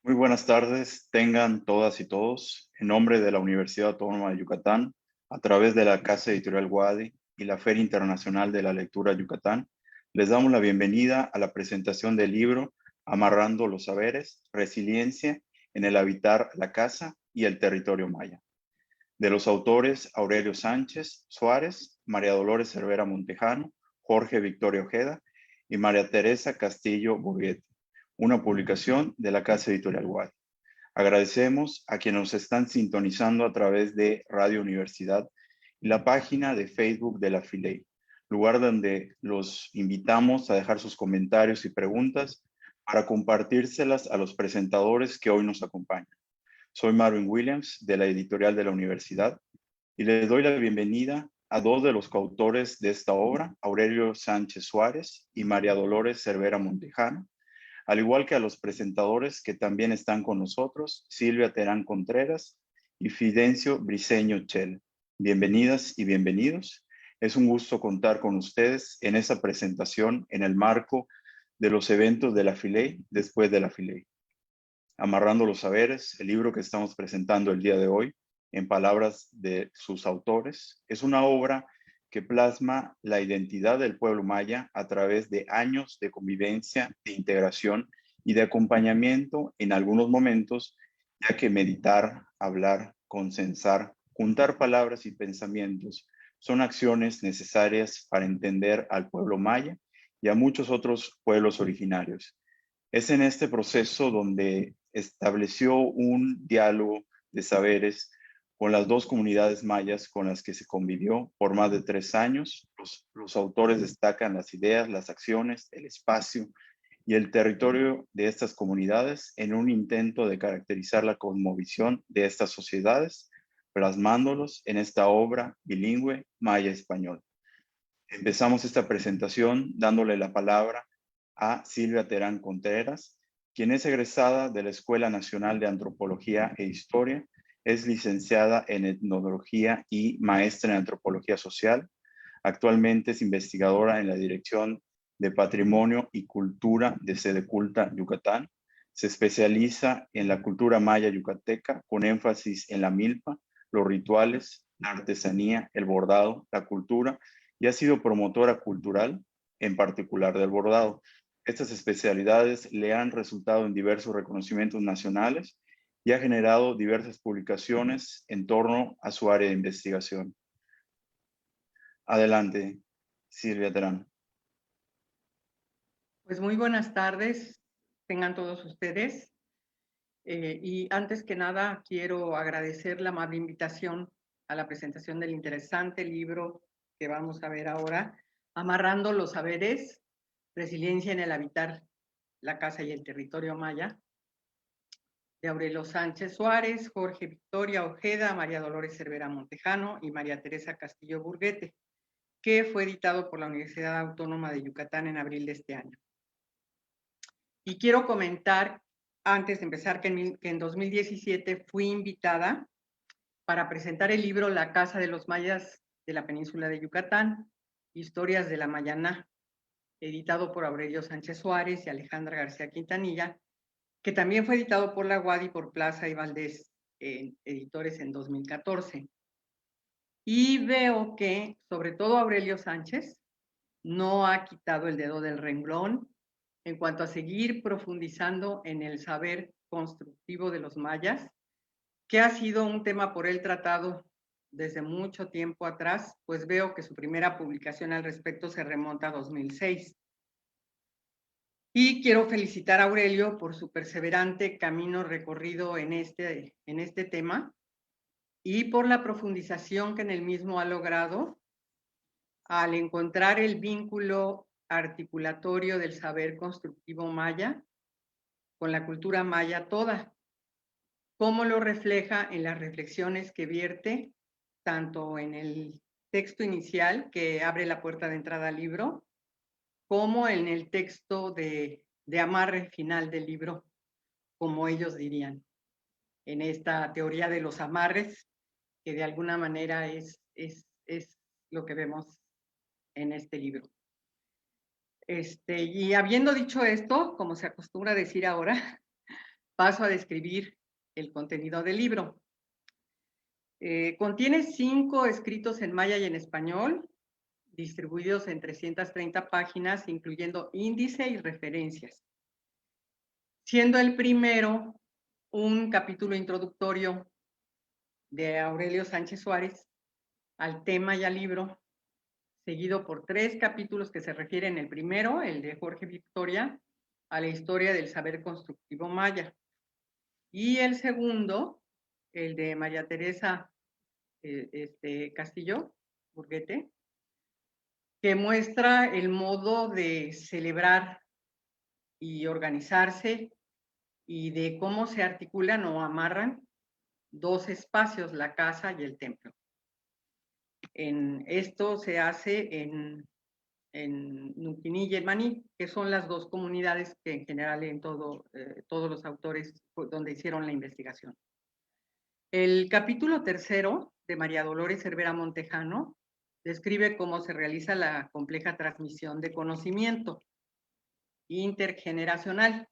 Muy buenas tardes, tengan todas y todos, en nombre de la Universidad Autónoma de Yucatán, a través de la Casa Editorial Wadi y la Feria Internacional de la Lectura Yucatán, les damos la bienvenida a la presentación del libro Amarrando los Saberes, Resiliencia en el Habitar la Casa y el Territorio Maya, de los autores Aurelio Sánchez Suárez, María Dolores Cervera Montejano, Jorge Victoria Ojeda y María Teresa Castillo Borghetti, una publicación de la Casa Editorial Wadi. Agradecemos a quienes nos están sintonizando a través de Radio Universidad y la página de Facebook de la FILEI, lugar donde los invitamos a dejar sus comentarios y preguntas para compartírselas a los presentadores que hoy nos acompañan. Soy Marvin Williams, de la editorial de la universidad, y les doy la bienvenida a dos de los coautores de esta obra, Aurelio Sánchez Suárez y María Dolores Cervera Montejano, al igual que a los presentadores que también están con nosotros, Silvia Terán Contreras y Fidencio Briceño Chel. Bienvenidas y bienvenidos. Es un gusto contar con ustedes en esta presentación en el marco de los eventos de la FILEI después de la FILEI. Amarrando los Saberes, el libro que estamos presentando el día de hoy, en palabras de sus autores, es una obra que plasma la identidad del pueblo maya a través de años de convivencia, de integración y de acompañamiento en algunos momentos, ya que meditar, hablar, consensar, juntar palabras y pensamientos son acciones necesarias para entender al pueblo maya y a muchos otros pueblos originarios. Es en este proceso donde estableció un diálogo de saberes con las dos comunidades mayas con las que se convivió por más de 3 años. Los autores destacan las ideas, las acciones, el espacio y el territorio de estas comunidades en un intento de caracterizar la cosmovisión de estas sociedades, plasmándolos en esta obra bilingüe maya-español. Empezamos esta presentación dándole la palabra a Silvia Terán Contreras, quien es egresada de la Escuela Nacional de Antropología e Historia, es licenciada en Etnología y maestra en Antropología Social. Actualmente es investigadora en la Dirección de Patrimonio y Cultura de Sedeculta, Yucatán. Se especializa en la cultura maya yucateca con énfasis en la milpa, los rituales, la artesanía, el bordado, la cultura, y ha sido promotora cultural, en particular del bordado. Estas especialidades le han resultado en diversos reconocimientos nacionales y ha generado diversas publicaciones en torno a su área de investigación. Adelante, Silvia Terán. Pues muy buenas tardes, tengan todos ustedes. Y antes que nada, quiero agradecer la amable invitación a la presentación del interesante libro que vamos a ver ahora, Amarrando los Saberes, Resiliencia en el Habitar la Casa y el Territorio Maya, de Aurelio Sánchez Suárez, Jorge Victoria Ojeda, María Dolores Cervera Montejano y María Teresa Castillo Burguete, que fue editado por la Universidad Autónoma de Yucatán en abril de este año. Y quiero comentar, antes de empezar, que en 2017 fui invitada para presentar el libro La Casa de los Mayas de la Península de Yucatán, Historias de la Mayaná, editado por Aurelio Sánchez Suárez y Alejandra García Quintanilla, que también fue editado por la UAD y por Plaza y Valdés, editores, en 2014. Y veo que, sobre todo Aurelio Sánchez, no ha quitado el dedo del renglón en cuanto a seguir profundizando en el saber constructivo de los mayas, que ha sido un tema por él tratado desde mucho tiempo atrás, pues veo que su primera publicación al respecto se remonta a 2006. Y quiero felicitar a Aurelio por su perseverante camino recorrido en este tema y por la profundización que en el mismo ha logrado al encontrar el vínculo articulatorio del saber constructivo maya con la cultura maya toda, como lo refleja en las reflexiones que vierte tanto en el texto inicial que abre la puerta de entrada al libro, como en el texto de amarre final del libro, como ellos dirían, en esta teoría de los amarres, que de alguna manera es lo que vemos en este libro. Y habiendo dicho esto, como se acostumbra a decir ahora, paso a describir el contenido del libro. Contiene 5 escritos en maya y en español, distribuidos en 330 páginas, incluyendo índice y referencias. Siendo el primero un capítulo introductorio de Aurelio Sánchez Suárez al tema y al libro, seguido por 3 capítulos que se refieren, el primero, el de Jorge Victoria, a la historia del saber constructivo maya. Y el segundo, el de María Teresa Castillo Burguete, que muestra el modo de celebrar y organizarse y de cómo se articulan o amarran 2 espacios, la casa y el templo. Esto se hace en Nuquini y en Maní, que son las 2 comunidades que en general en todos los autores donde hicieron la investigación. El capítulo tercero de María Dolores Cervera Montejano describe cómo se realiza la compleja transmisión de conocimiento intergeneracional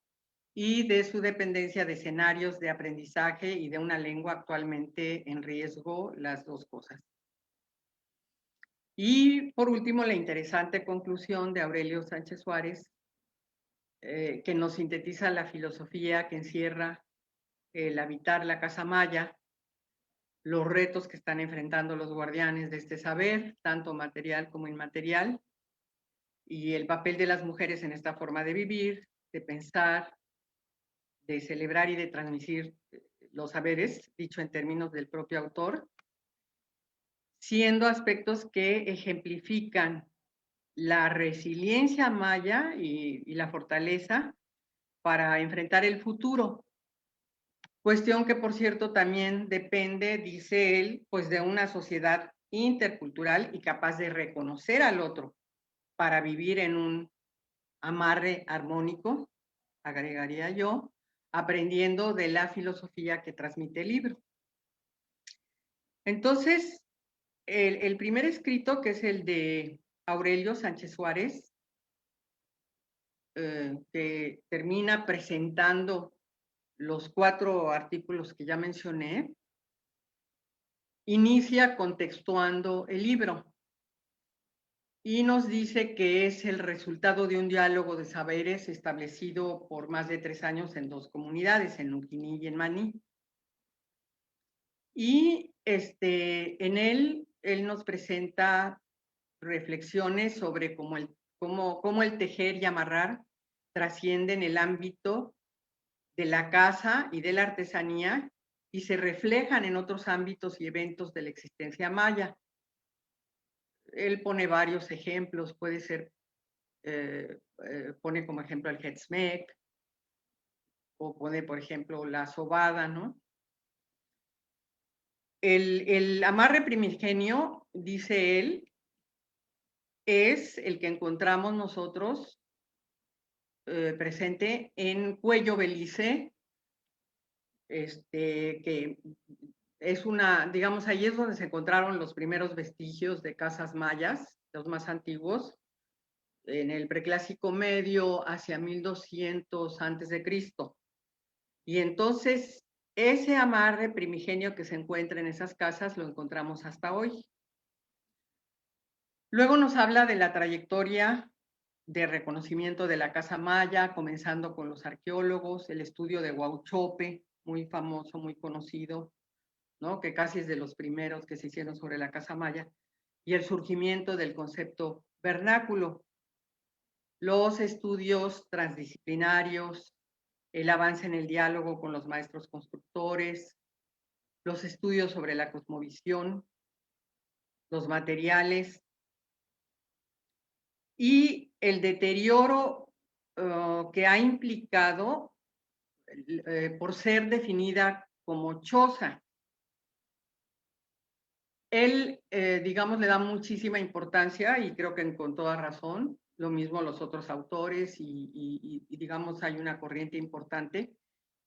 y de su dependencia de escenarios de aprendizaje y de una lengua actualmente en riesgo, las 2 cosas. Y por último, la interesante conclusión de Aurelio Sánchez Suárez, que nos sintetiza la filosofía que encierra el habitar la casa maya, los retos que están enfrentando los guardianes de este saber, tanto material como inmaterial, y el papel de las mujeres en esta forma de vivir, de pensar, de celebrar y de transmitir los saberes, dicho en términos del propio autor, siendo aspectos que ejemplifican la resiliencia maya y la fortaleza para enfrentar el futuro. Cuestión que, por cierto, también depende, dice él, pues de una sociedad intercultural y capaz de reconocer al otro para vivir en un amarre armónico, agregaría yo, aprendiendo de la filosofía que transmite el libro. Entonces, el primer escrito, que es el de Aurelio Sánchez Suárez, que termina presentando los 4 artículos que ya mencioné, inicia contextuando el libro y nos dice que es el resultado de un diálogo de saberes establecido por más de 3 años en 2 comunidades, en Nuquini y en Maní. Y en él nos presenta reflexiones sobre cómo el tejer y amarrar trascienden el ámbito de la casa y de la artesanía y se reflejan en otros ámbitos y eventos de la existencia maya. Él pone varios ejemplos, puede ser, pone como ejemplo el Hetzmek, o pone, por ejemplo, la sobada, ¿no? El amarre primigenio, dice él, es el que encontramos nosotros presente en Cuello Belice, que es digamos, ahí es donde se encontraron los primeros vestigios de casas mayas, los más antiguos, en el preclásico medio hacia 1200 antes de Cristo. Y entonces ese amarre primigenio que se encuentra en esas casas lo encontramos hasta hoy. Luego nos habla de la trayectoria de reconocimiento de la casa maya, comenzando con los arqueólogos, el estudio de Huauchope, muy famoso, muy conocido, ¿no? Que casi es de los primeros que se hicieron sobre la casa maya, y el surgimiento del concepto vernáculo, los estudios transdisciplinarios, el avance en el diálogo con los maestros constructores, los estudios sobre la cosmovisión, los materiales y el deterioro que ha implicado por ser definida como choza. Él, digamos, le da muchísima importancia y creo que con toda razón, lo mismo los otros autores y digamos, hay una corriente importante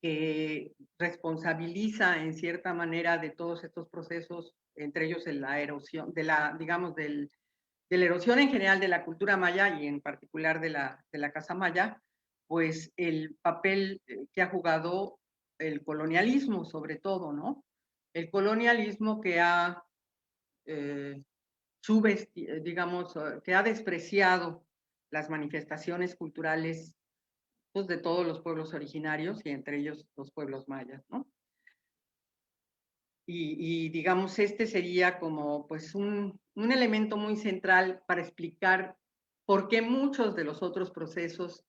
que responsabiliza en cierta manera de todos estos procesos, entre ellos en la erosión, digamos, de la erosión en general de la cultura maya y en particular de la casa maya, pues el papel que ha jugado el colonialismo, sobre todo, ¿no? El colonialismo que ha, digamos, que ha despreciado las manifestaciones culturales, pues, de todos los pueblos originarios y entre ellos los pueblos mayas, ¿no? Digamos, este sería como pues un elemento muy central para explicar por qué muchos de los otros procesos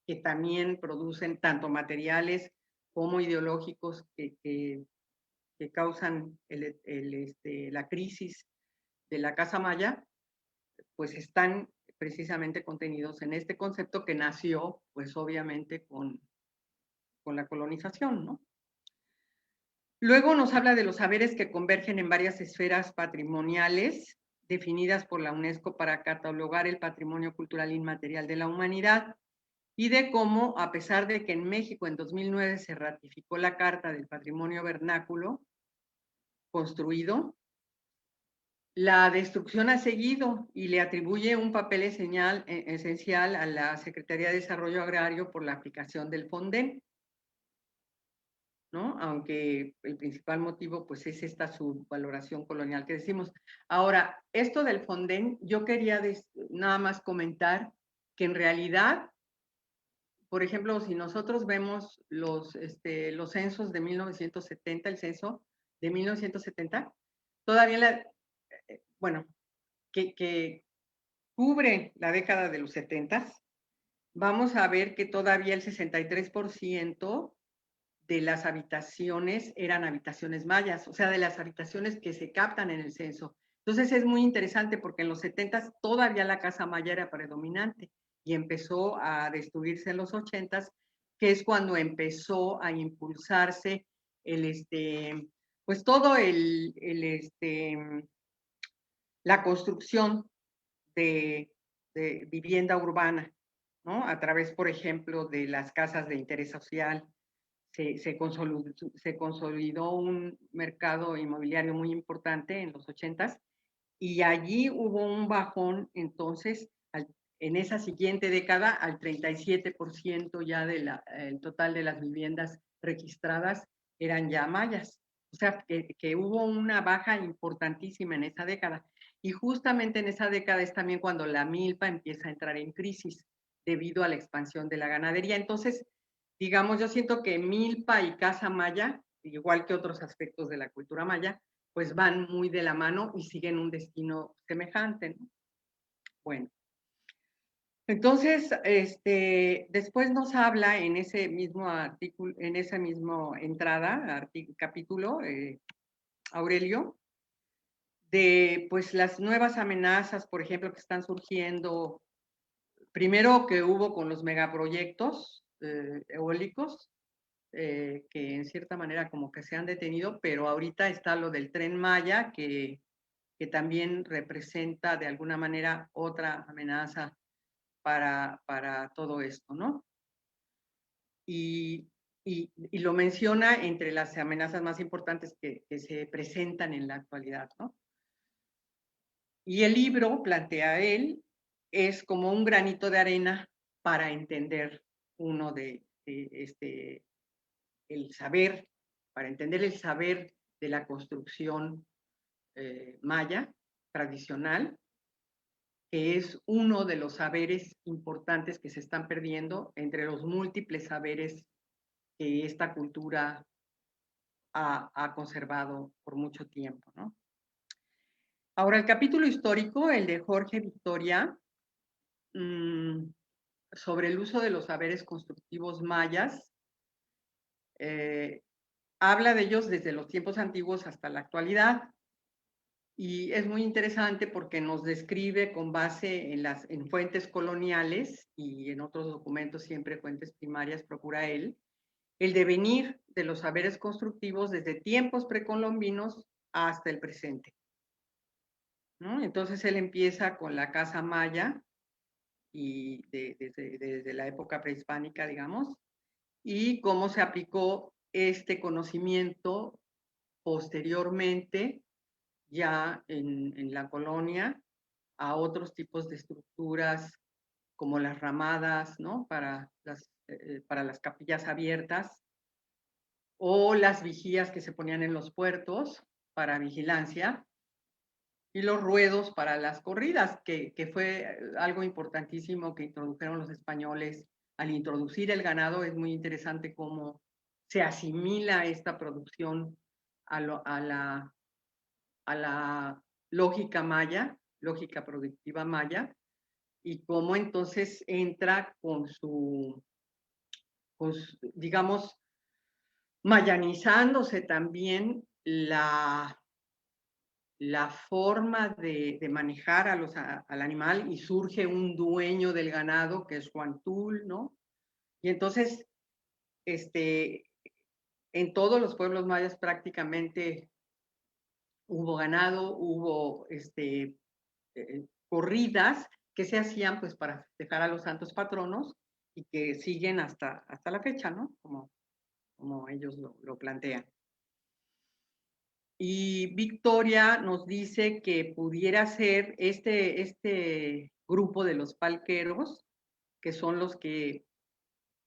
que también producen tanto materiales como ideológicos que causan la crisis de la Casa Maya, pues están precisamente contenidos en este concepto que nació, pues obviamente con la colonización, ¿no? Luego nos habla de los saberes que convergen en varias esferas patrimoniales definidas por la UNESCO para catalogar el patrimonio cultural inmaterial de la humanidad y de cómo, a pesar de que en México en 2009 se ratificó la Carta del Patrimonio Vernáculo construido, la destrucción ha seguido y le atribuye un papel esencial a la Secretaría de Desarrollo Agrario por la aplicación del FONDEN, ¿no? Aunque el principal motivo pues es esta subvaloración colonial que decimos. Ahora, esto del Fonden, yo quería nada más comentar que en realidad, por ejemplo, si nosotros vemos los censos de 1970, el censo de 1970, todavía, bueno, que cubre la década de los 70, vamos a ver que todavía el 63% de las habitaciones eran habitaciones mayas, o sea, de las habitaciones que se captan en el censo. Entonces es muy interesante porque en los 70 todavía la casa maya era predominante y empezó a destruirse en los 80, que es cuando empezó a impulsarse pues todo la construcción de vivienda urbana, ¿no? A través, por ejemplo, de las casas de interés social, se consolidó un mercado inmobiliario muy importante en los 80 y allí hubo un bajón, entonces, en esa siguiente década, al 37% ya el total de las viviendas registradas eran ya mayas. O sea, que hubo una baja importantísima en esa década. Y justamente en esa década es también cuando la milpa empieza a entrar en crisis debido a la expansión de la ganadería. Entonces, digamos, yo siento que milpa y casa maya, igual que otros aspectos de la cultura maya, pues van muy de la mano y siguen un destino semejante, ¿no? Bueno, entonces, después nos habla en ese mismo artículo, en esa misma entrada, capítulo, Aurelio, de pues las nuevas amenazas, por ejemplo, que están surgiendo, primero que hubo con los megaproyectos eólicos, que en cierta manera como que se han detenido, pero ahorita está lo del Tren Maya, que también representa de alguna manera otra amenaza para todo esto, ¿no? Y lo menciona entre las amenazas más importantes que se presentan en la actualidad, ¿no? Y el libro, plantea él, es como un granito de arena para entender uno el saber, para entender el saber de la construcción maya tradicional, que es uno de los saberes importantes que se están perdiendo entre los múltiples saberes que esta cultura ha conservado por mucho tiempo, ¿no? Ahora, el capítulo histórico, el de Jorge Victoria, sobre el uso de los saberes constructivos mayas, habla de ellos desde los tiempos antiguos hasta la actualidad. Y es muy interesante porque nos describe con base en fuentes coloniales y en otros documentos, siempre fuentes primarias, procura él, el devenir de los saberes constructivos desde tiempos precolombinos hasta el presente, ¿no? Entonces él empieza con la casa maya y desde la época prehispánica, digamos, y cómo se aplicó este conocimiento posteriormente ya en la colonia a otros tipos de estructuras como las ramadas, ¿no? Para las capillas abiertas, o las vigías que se ponían en los puertos para vigilancia, y los ruedos para las corridas, que fue algo importantísimo que introdujeron los españoles al introducir el ganado. Es muy interesante cómo se asimila esta producción a, a la lógica maya, lógica productiva maya, y cómo entonces entra digamos, mayanizándose también la forma de manejar al animal, y surge un dueño del ganado que es Juan Tul, ¿no? Y entonces, en todos los pueblos mayas prácticamente hubo ganado, hubo corridas que se hacían pues para festejar a los santos patronos y que siguen hasta la fecha, ¿no? Como ellos lo plantean. Y Victoria nos dice que pudiera ser este grupo de los palqueros, que son los que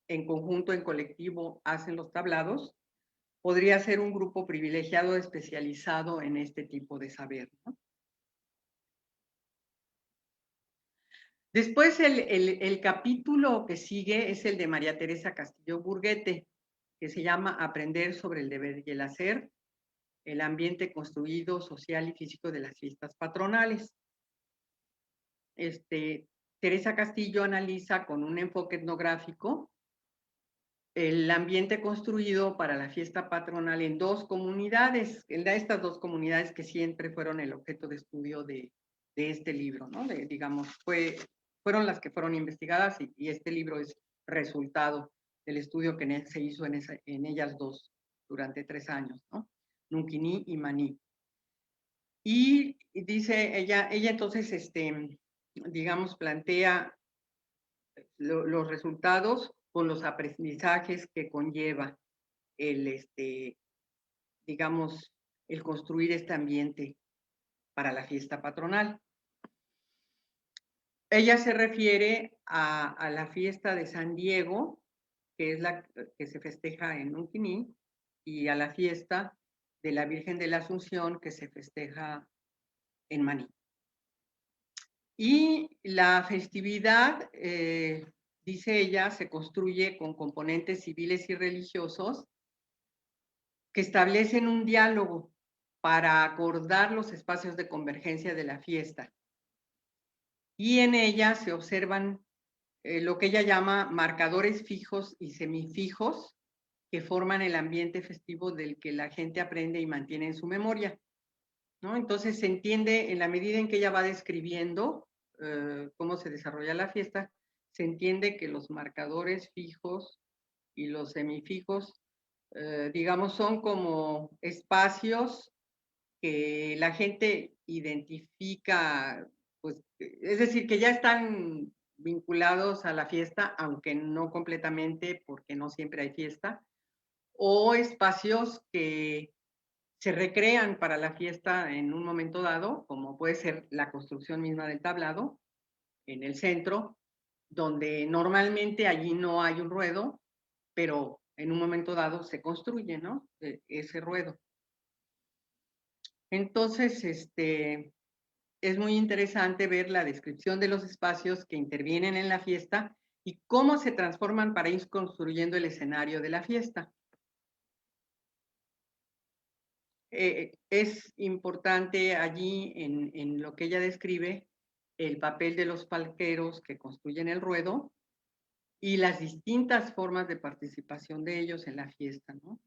en conjunto, en colectivo, hacen los tablados, podría ser un grupo privilegiado especializado en este tipo de saber, ¿no? Después, el capítulo que sigue es el de María Teresa Castillo Burguete, que se llama Aprender sobre el deber y el hacer, el ambiente construido, social y físico de las fiestas patronales. Teresa Castillo analiza con un enfoque etnográfico el ambiente construido para la fiesta patronal en dos comunidades, en estas dos comunidades que siempre fueron el objeto de estudio de este libro, ¿no? Digamos, fueron las que fueron investigadas, y este libro es resultado del estudio que se hizo en ellas dos durante 3 años, ¿no? Nunquini y Maní. Y dice ella entonces, digamos, plantea los resultados con los aprendizajes que conlleva el, digamos, el construir este ambiente para la fiesta patronal. Ella se refiere a la fiesta de San Diego, que es la que se festeja en Nunquini, y a la fiesta de la Virgen de la Asunción, que se festeja en Maní. Y la festividad, dice ella, se construye con componentes civiles y religiosos que establecen un diálogo para acordar los espacios de convergencia de la fiesta. Y en ella se observan lo que ella llama marcadores fijos y semifijos que forman el ambiente festivo del que la gente aprende y mantiene en su memoria, ¿no? Entonces se entiende, en la medida en que ella va describiendo cómo se desarrolla la fiesta, se entiende que los marcadores fijos y los semifijos, digamos, son como espacios que la gente identifica, pues, es decir, que ya están vinculados a la fiesta, aunque no completamente, porque no siempre hay fiesta, o espacios que se recrean para la fiesta en un momento dado, como puede ser la construcción misma del tablado en el centro, donde normalmente allí no hay un ruedo, pero en un momento dado se construye, ¿no? Ese ruedo. Entonces, es muy interesante ver la descripción de los espacios que intervienen en la fiesta y cómo se transforman para ir construyendo el escenario de la fiesta. Es importante allí, en lo que ella describe, el papel de los palqueros que construyen el ruedo y las distintas formas de participación de ellos en la fiesta, ¿no?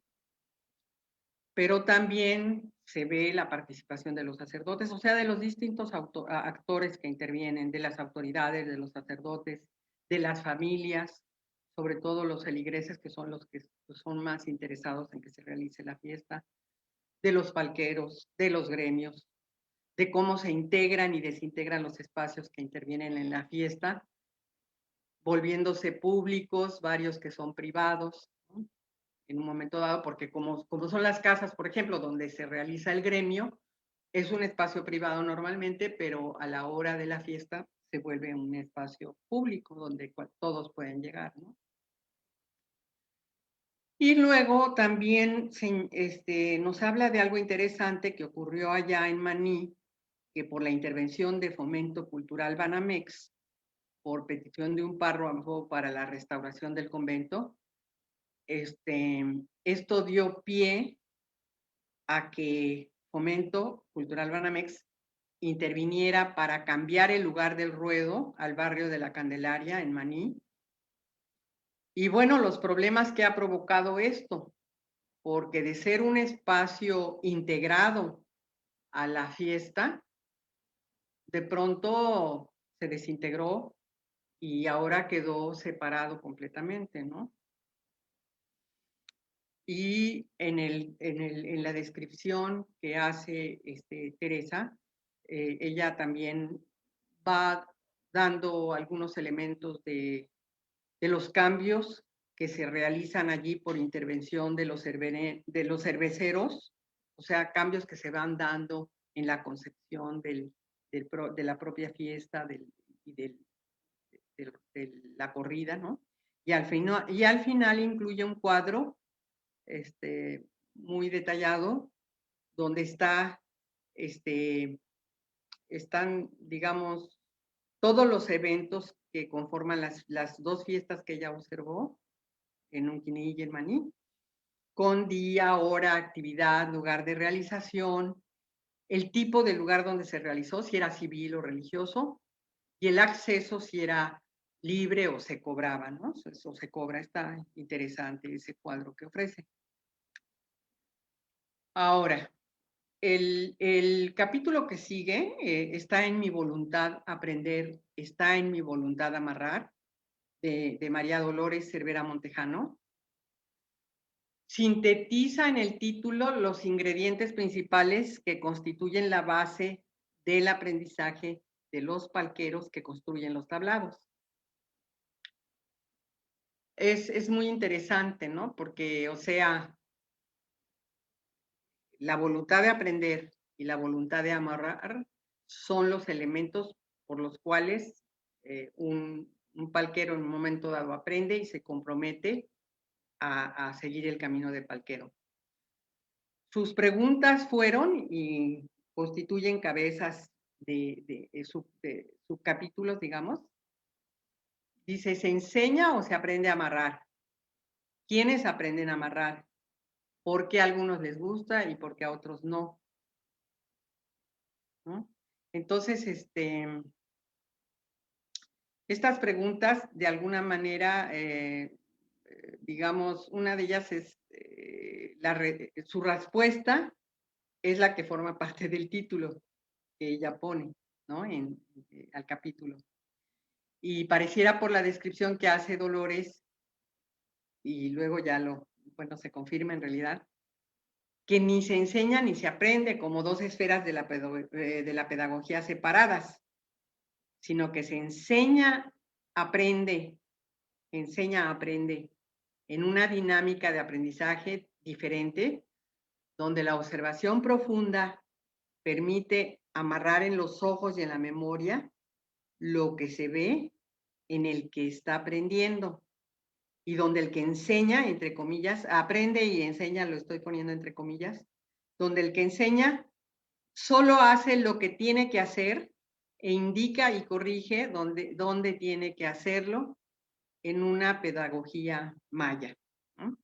Pero también se ve la participación de los sacerdotes, o sea, de los distintos actores que intervienen, de las autoridades, de los sacerdotes, de las familias, sobre todo los feligreses, que son los que son más interesados en que se realice la fiesta, de los palqueros, de los gremios, de cómo se integran y desintegran los espacios que intervienen en la fiesta, volviéndose públicos, varios que son privados, ¿no? En un momento dado, porque como son las casas, por ejemplo, donde se realiza el gremio, es un espacio privado normalmente, pero a la hora de la fiesta se vuelve un espacio público donde todos pueden llegar, ¿no? Y luego también nos habla de algo interesante que ocurrió allá en Maní, que por la intervención de Fomento Cultural Banamex, por petición de un párroco para la restauración del convento, esto dio pie a que Fomento Cultural Banamex interviniera para cambiar el lugar del ruedo al barrio de la Candelaria en Maní. Y bueno, los problemas que ha provocado esto, porque de ser un espacio integrado a la fiesta, de pronto se desintegró y ahora quedó separado completamente, ¿no? Y en la descripción que hace Teresa, ella también va dando algunos elementos de los cambios que se realizan allí por intervención de los cerveceros, o sea, cambios que se van dando en la concepción de la propia fiesta y de la corrida, ¿no? Y al final incluye un cuadro muy detallado donde están, digamos, todos los eventos que conforman las dos fiestas que ella observó en Unquini y en Maní, con día, hora, actividad, lugar de realización, el tipo de lugar donde se realizó, si era civil o religioso, y el acceso si era libre o se cobraba, ¿no? O se cobra. Está interesante ese cuadro que ofrece. Ahora, el capítulo que sigue, está en mi voluntad aprender, está en mi voluntad amarrar, de María Dolores Cervera Montejano. Sintetiza en el título los ingredientes principales que constituyen la base del aprendizaje de los palqueros que construyen los tablados. Es muy interesante, ¿no? Porque, o sea, la voluntad de aprender y la voluntad de amarrar son los elementos por los cuales un palquero en un momento dado aprende y se compromete a seguir el camino de palquero. Sus preguntas fueron y constituyen cabezas de subcapítulos, digamos. Dice, ¿se enseña o se aprende a amarrar? ¿Quiénes aprenden a amarrar? ¿Por qué a algunos les gusta y por qué a otros no? ¿No? Entonces, estas preguntas, de alguna manera, digamos, una de ellas es, su respuesta es la que forma parte del título que ella pone, ¿no? Al capítulo. Y pareciera por la descripción que hace Dolores, y luego ya bueno, se confirma en realidad, que ni se enseña ni se aprende como dos esferas de la pedagogía separadas, sino que se enseña, aprende en una dinámica de aprendizaje diferente, donde la observación profunda permite amarrar en los ojos y en la memoria lo que se ve en el que está aprendiendo, y donde el que enseña, entre comillas, aprende y enseña, lo estoy poniendo entre comillas, donde el que enseña solo hace lo que tiene que hacer e indica y corrige dónde tiene que hacerlo en una pedagogía maya, ¿no?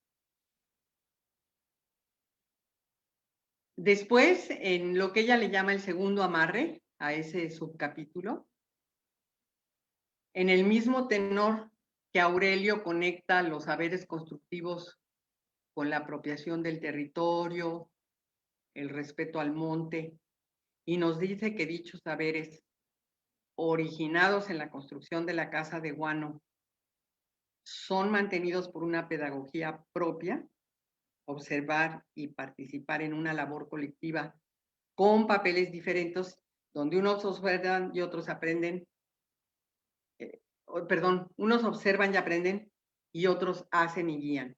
Después, en lo que ella le llama el segundo amarre, a ese subcapítulo, en el mismo tenor que Aurelio conecta los saberes constructivos con la apropiación del territorio, el respeto al monte, y nos dice que dichos saberes, originados en la construcción de la casa de guano, son mantenidos por una pedagogía propia, observar y participar en una labor colectiva con papeles diferentes, donde unos observan y otros aprenden, unos observan y aprenden y otros hacen y guían.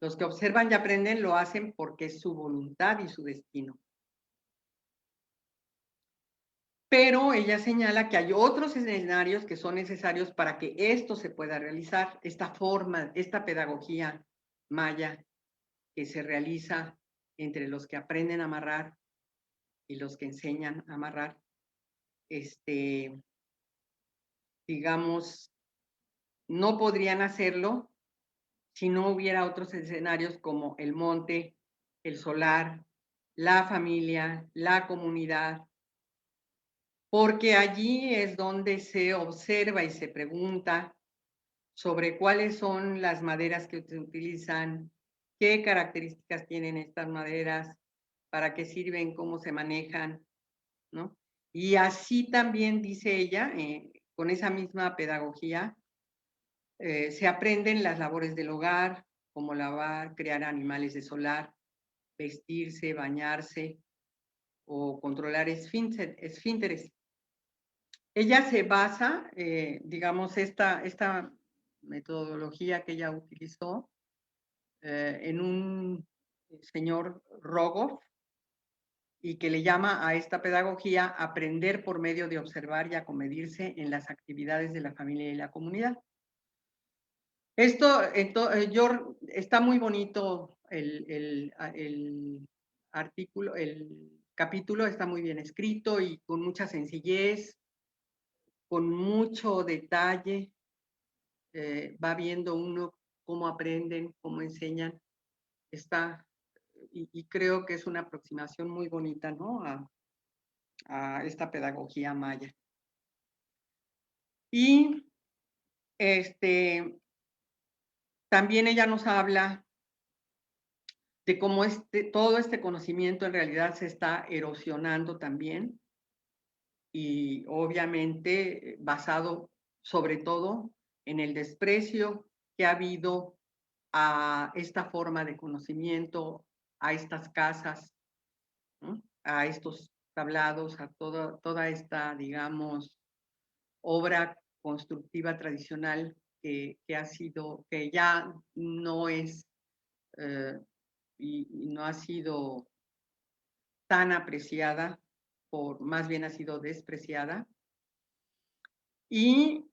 Los que observan y aprenden lo hacen porque es su voluntad y su destino. Pero ella señala que hay otros escenarios que son necesarios para que esto se pueda realizar, esta forma, esta pedagogía maya que se realiza entre los que aprenden a amarrar y los que enseñan a amarrar. Digamos, no podrían hacerlo si no hubiera otros escenarios como el monte, el solar, la familia, la comunidad, porque allí es donde se observa y se pregunta sobre cuáles son las maderas que se utilizan, qué características tienen estas maderas, para qué sirven, cómo se manejan, ¿no? Y así también dice ella, con esa misma pedagogía, se aprenden las labores del hogar, como lavar, crear animales de solar, vestirse, bañarse o controlar esfínteres. Ella se basa, digamos, esta metodología que ella utilizó en un señor Rogoff y que le llama a esta pedagogía aprender por medio de observar y acomedirse en las actividades de la familia y la comunidad. Está muy bonito el artículo, el capítulo está muy bien escrito y con mucha sencillez, con mucho detalle, va viendo uno cómo aprenden, cómo enseñan, y creo que es una aproximación muy bonita, ¿no? A esta pedagogía maya. Y también ella nos habla de cómo todo este conocimiento en realidad se está erosionando también y obviamente basado sobre todo en el desprecio que ha habido a esta forma de conocimiento, a estas casas, ¿no? A estos tablados, a toda esta, digamos, obra constructiva tradicional que ha sido, que ya no es y no ha sido tan apreciada, más bien ha sido despreciada. Y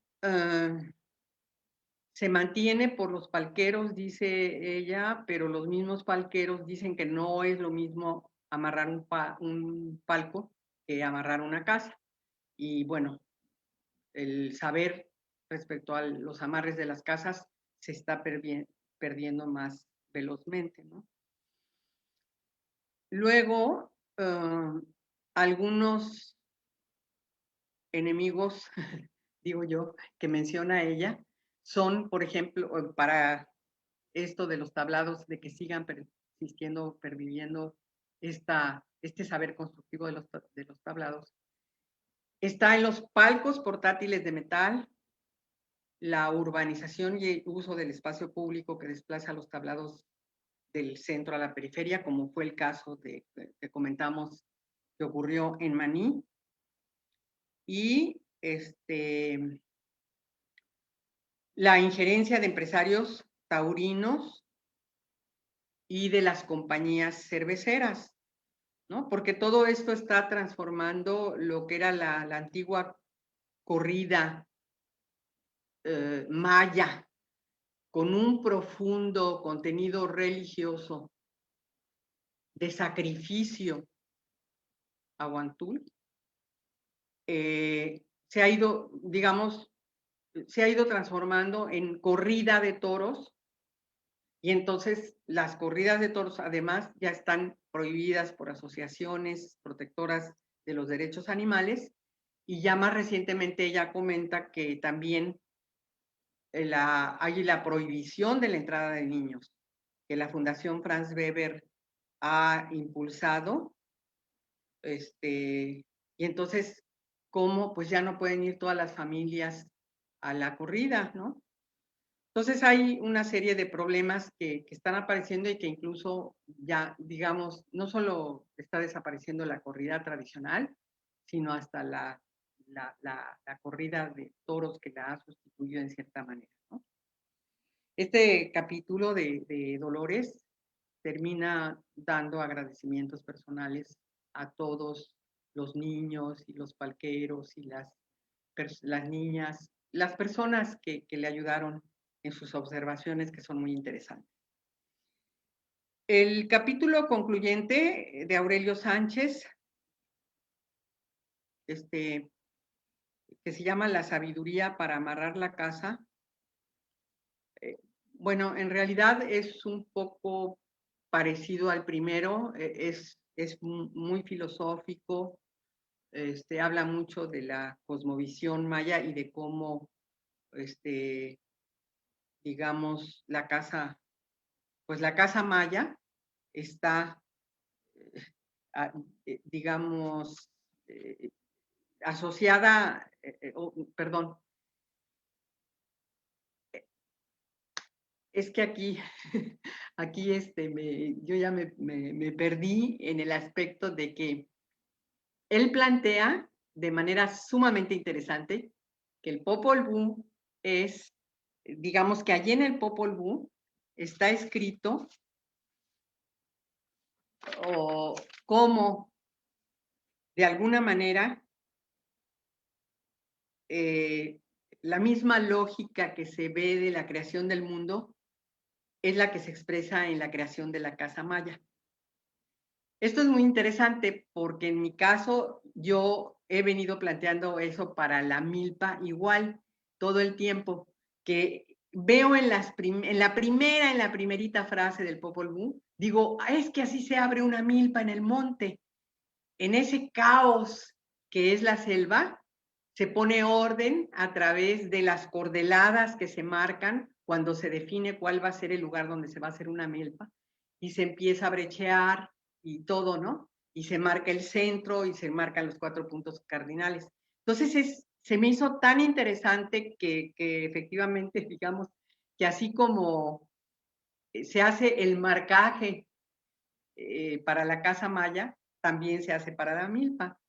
se mantiene por los palqueros, dice ella, pero los mismos palqueros dicen que no es lo mismo amarrar un palco que amarrar una casa. Y bueno, el saber respecto a los amarres de las casas se está perdiendo más velozmente, ¿no? Luego, algunos enemigos, digo yo, que menciona ella, son, por ejemplo, para esto de los tablados, de que sigan persistiendo, perviviendo este saber constructivo de los tablados. Está en los palcos portátiles de metal, la urbanización y el uso del espacio público que desplaza los tablados del centro a la periferia, como fue el caso que comentamos que ocurrió en Maní. Y la injerencia de empresarios taurinos y de las compañías cerveceras, ¿no? Porque todo esto está transformando lo que era la antigua corrida maya, con un profundo contenido religioso de sacrificio a Huantul, se ha ido, digamos, se ha ido transformando en corrida de toros y entonces las corridas de toros además ya están prohibidas por asociaciones protectoras de los derechos animales y ya más recientemente ella comenta que también hay la prohibición de la entrada de niños, que la Fundación Franz Weber ha impulsado, y entonces, ¿cómo? Pues ya no pueden ir todas las familias a la corrida, ¿no? Entonces hay una serie de problemas que están apareciendo y que incluso ya, digamos, no solo está desapareciendo la corrida tradicional, sino hasta la corrida de toros que la ha sustituido en cierta manera, ¿no? Este capítulo de Dolores termina dando agradecimientos personales a todos los niños y los palqueros y las niñas, las personas que le ayudaron en sus observaciones que son muy interesantes. El capítulo concluyente de Aurelio Sánchez, que se llama La sabiduría para amarrar la casa. Bueno, en realidad es un poco parecido al primero, es muy filosófico, habla mucho de la cosmovisión maya y de cómo, digamos, la casa maya está, digamos, asociada, perdón, es que aquí, yo ya me perdí en el aspecto de que él plantea de manera sumamente interesante que el Popol Vuh es, digamos que allí en el Popol Vuh está escrito o cómo de alguna manera la misma lógica que se ve de la creación del mundo es la que se expresa en la creación de la casa maya. Esto es muy interesante porque en mi caso yo he venido planteando eso para la milpa igual todo el tiempo, que veo en la primerita frase del Popol Vuh, digo, es que así se abre una milpa en el monte. En ese caos que es la selva, se pone orden a través de las coordenadas que se marcan cuando se define cuál va a ser el lugar donde se va a hacer una milpa y se empieza a brechear y todo, ¿no? Y se marca el centro y se marcan los 4 puntos cardinales. Entonces se me hizo tan interesante que efectivamente, digamos, que así como se hace el marcaje para la casa maya, también se hace para la milpa.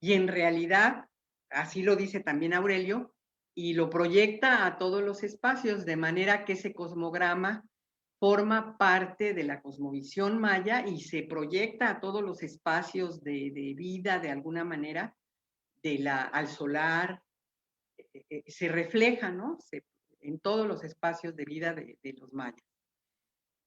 Y en realidad, así lo dice también Aurelio, y lo proyecta a todos los espacios, de manera que ese cosmograma forma parte de la cosmovisión maya y se proyecta a todos los espacios de vida de alguna manera, al solar, se refleja, ¿no? En todos los espacios de vida de los mayas.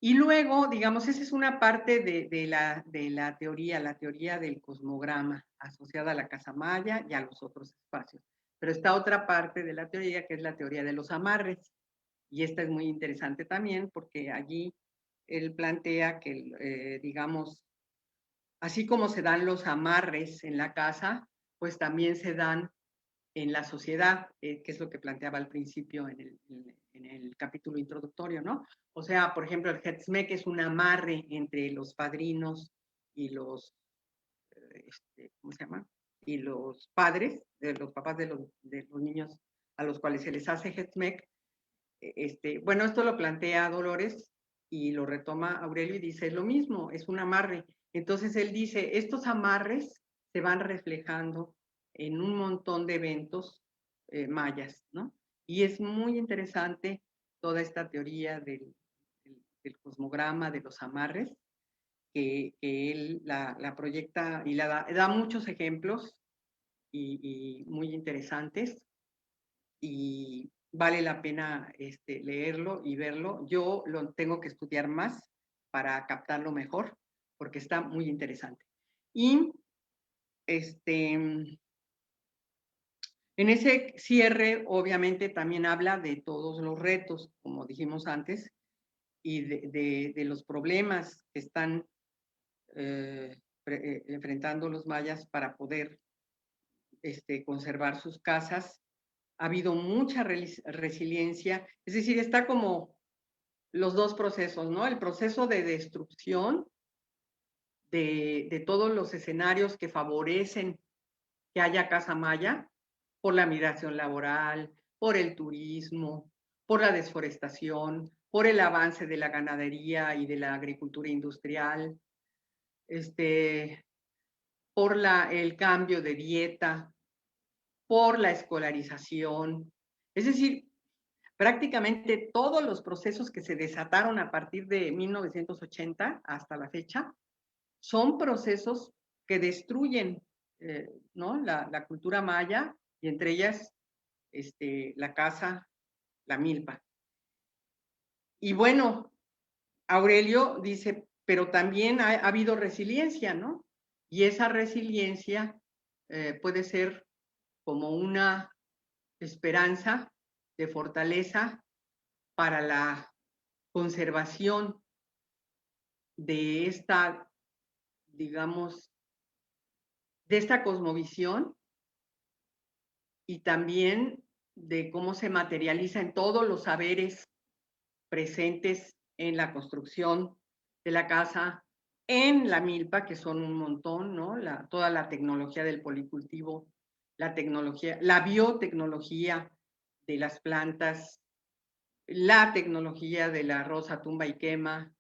Y luego, digamos, esa es una parte de la teoría del cosmograma asociada a la casa maya y a los otros espacios. Pero está otra parte de la teoría que es la teoría de los amarres. Y esta es muy interesante también porque allí él plantea que, digamos, así como se dan los amarres en la casa, pues también se dan en la sociedad, que es lo que planteaba al principio en el capítulo introductorio, ¿no? O sea, por ejemplo, el Hetzmek es un amarre entre los padrinos y los, ¿cómo se llama? Y los padres, los papás de los niños a los cuales se les hace Hetzmek. Bueno, esto lo plantea Dolores y lo retoma Aurelio y dice, es lo mismo, es un amarre. Entonces él dice, estos amarres se van reflejando en un montón de eventos mayas, ¿no? Y es muy interesante toda esta teoría del cosmograma, de los amarres, que él la proyecta y da muchos ejemplos y muy interesantes. Y vale la pena leerlo y verlo. Yo lo tengo que estudiar más para captarlo mejor, porque está muy interesante. Y en ese cierre, obviamente, también habla de todos los retos, como dijimos antes, y de los problemas que están enfrentando los mayas para poder conservar sus casas. Ha habido mucha resiliencia, es decir, está como los dos procesos, ¿no? El proceso de destrucción de todos los escenarios que favorecen que haya casa maya, por la migración laboral, por el turismo, por la desforestación, por el avance de la ganadería y de la agricultura industrial, por el cambio de dieta, por la escolarización. Es decir, prácticamente todos los procesos que se desataron a partir de 1980 hasta la fecha son procesos que destruyen ¿no? la cultura maya y entre ellas la casa, la milpa. Y bueno, Aurelio dice, pero también ha habido resiliencia, ¿no? Y esa resiliencia puede ser como una esperanza de fortaleza para la conservación de esta, digamos, de esta cosmovisión y también de cómo se materializa en todos los saberes presentes en la construcción de la casa, en la milpa, que son un montón, ¿no? Toda la tecnología del policultivo, la tecnología, la biotecnología de las plantas, la tecnología de la rosa tumba y quema,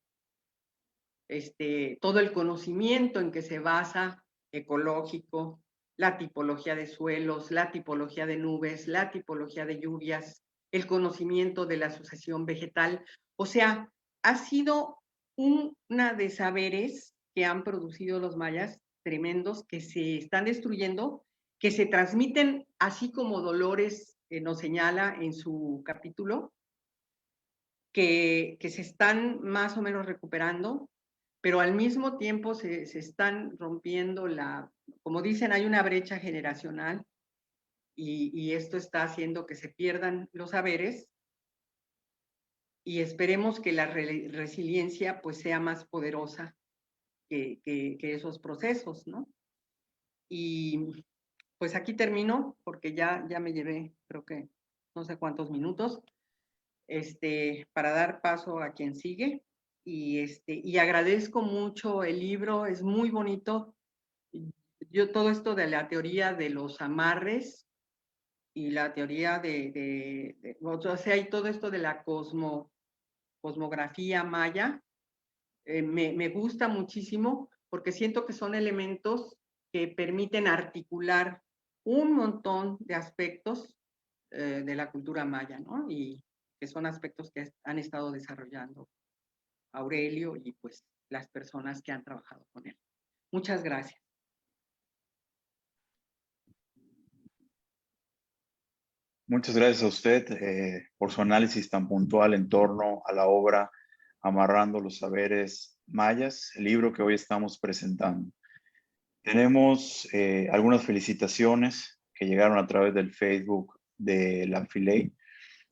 todo el conocimiento en que se basa ecológico, la tipología de suelos, la tipología de nubes, la tipología de lluvias, el conocimiento de la sucesión vegetal. O sea, ha sido una de saberes que han producido los mayas tremendos que se están destruyendo, que se transmiten, así como Dolores nos señala en su capítulo, que se están más o menos recuperando, pero al mismo tiempo se están rompiendo como dicen, hay una brecha generacional y esto está haciendo que se pierdan los saberes y esperemos que la resiliencia pues sea más poderosa que esos procesos, ¿no? Y pues aquí termino porque ya me llevé, creo que no sé cuántos minutos, para dar paso a quien sigue. Y agradezco mucho el libro, es muy bonito. Yo todo esto de la teoría de los amarres y la teoría o sea, y todo esto de la cosmografía maya, me gusta muchísimo porque siento que son elementos que permiten articular un montón de aspectos de la cultura maya, ¿no? Y que son aspectos que han estado desarrollando Aurelio y pues las personas que han trabajado con él. Muchas gracias. Muchas gracias a usted por su análisis tan puntual en torno a la obra Amarrando los Saberes Mayas, el libro que hoy estamos presentando. Tenemos algunas felicitaciones que llegaron a través del Facebook de la Filey,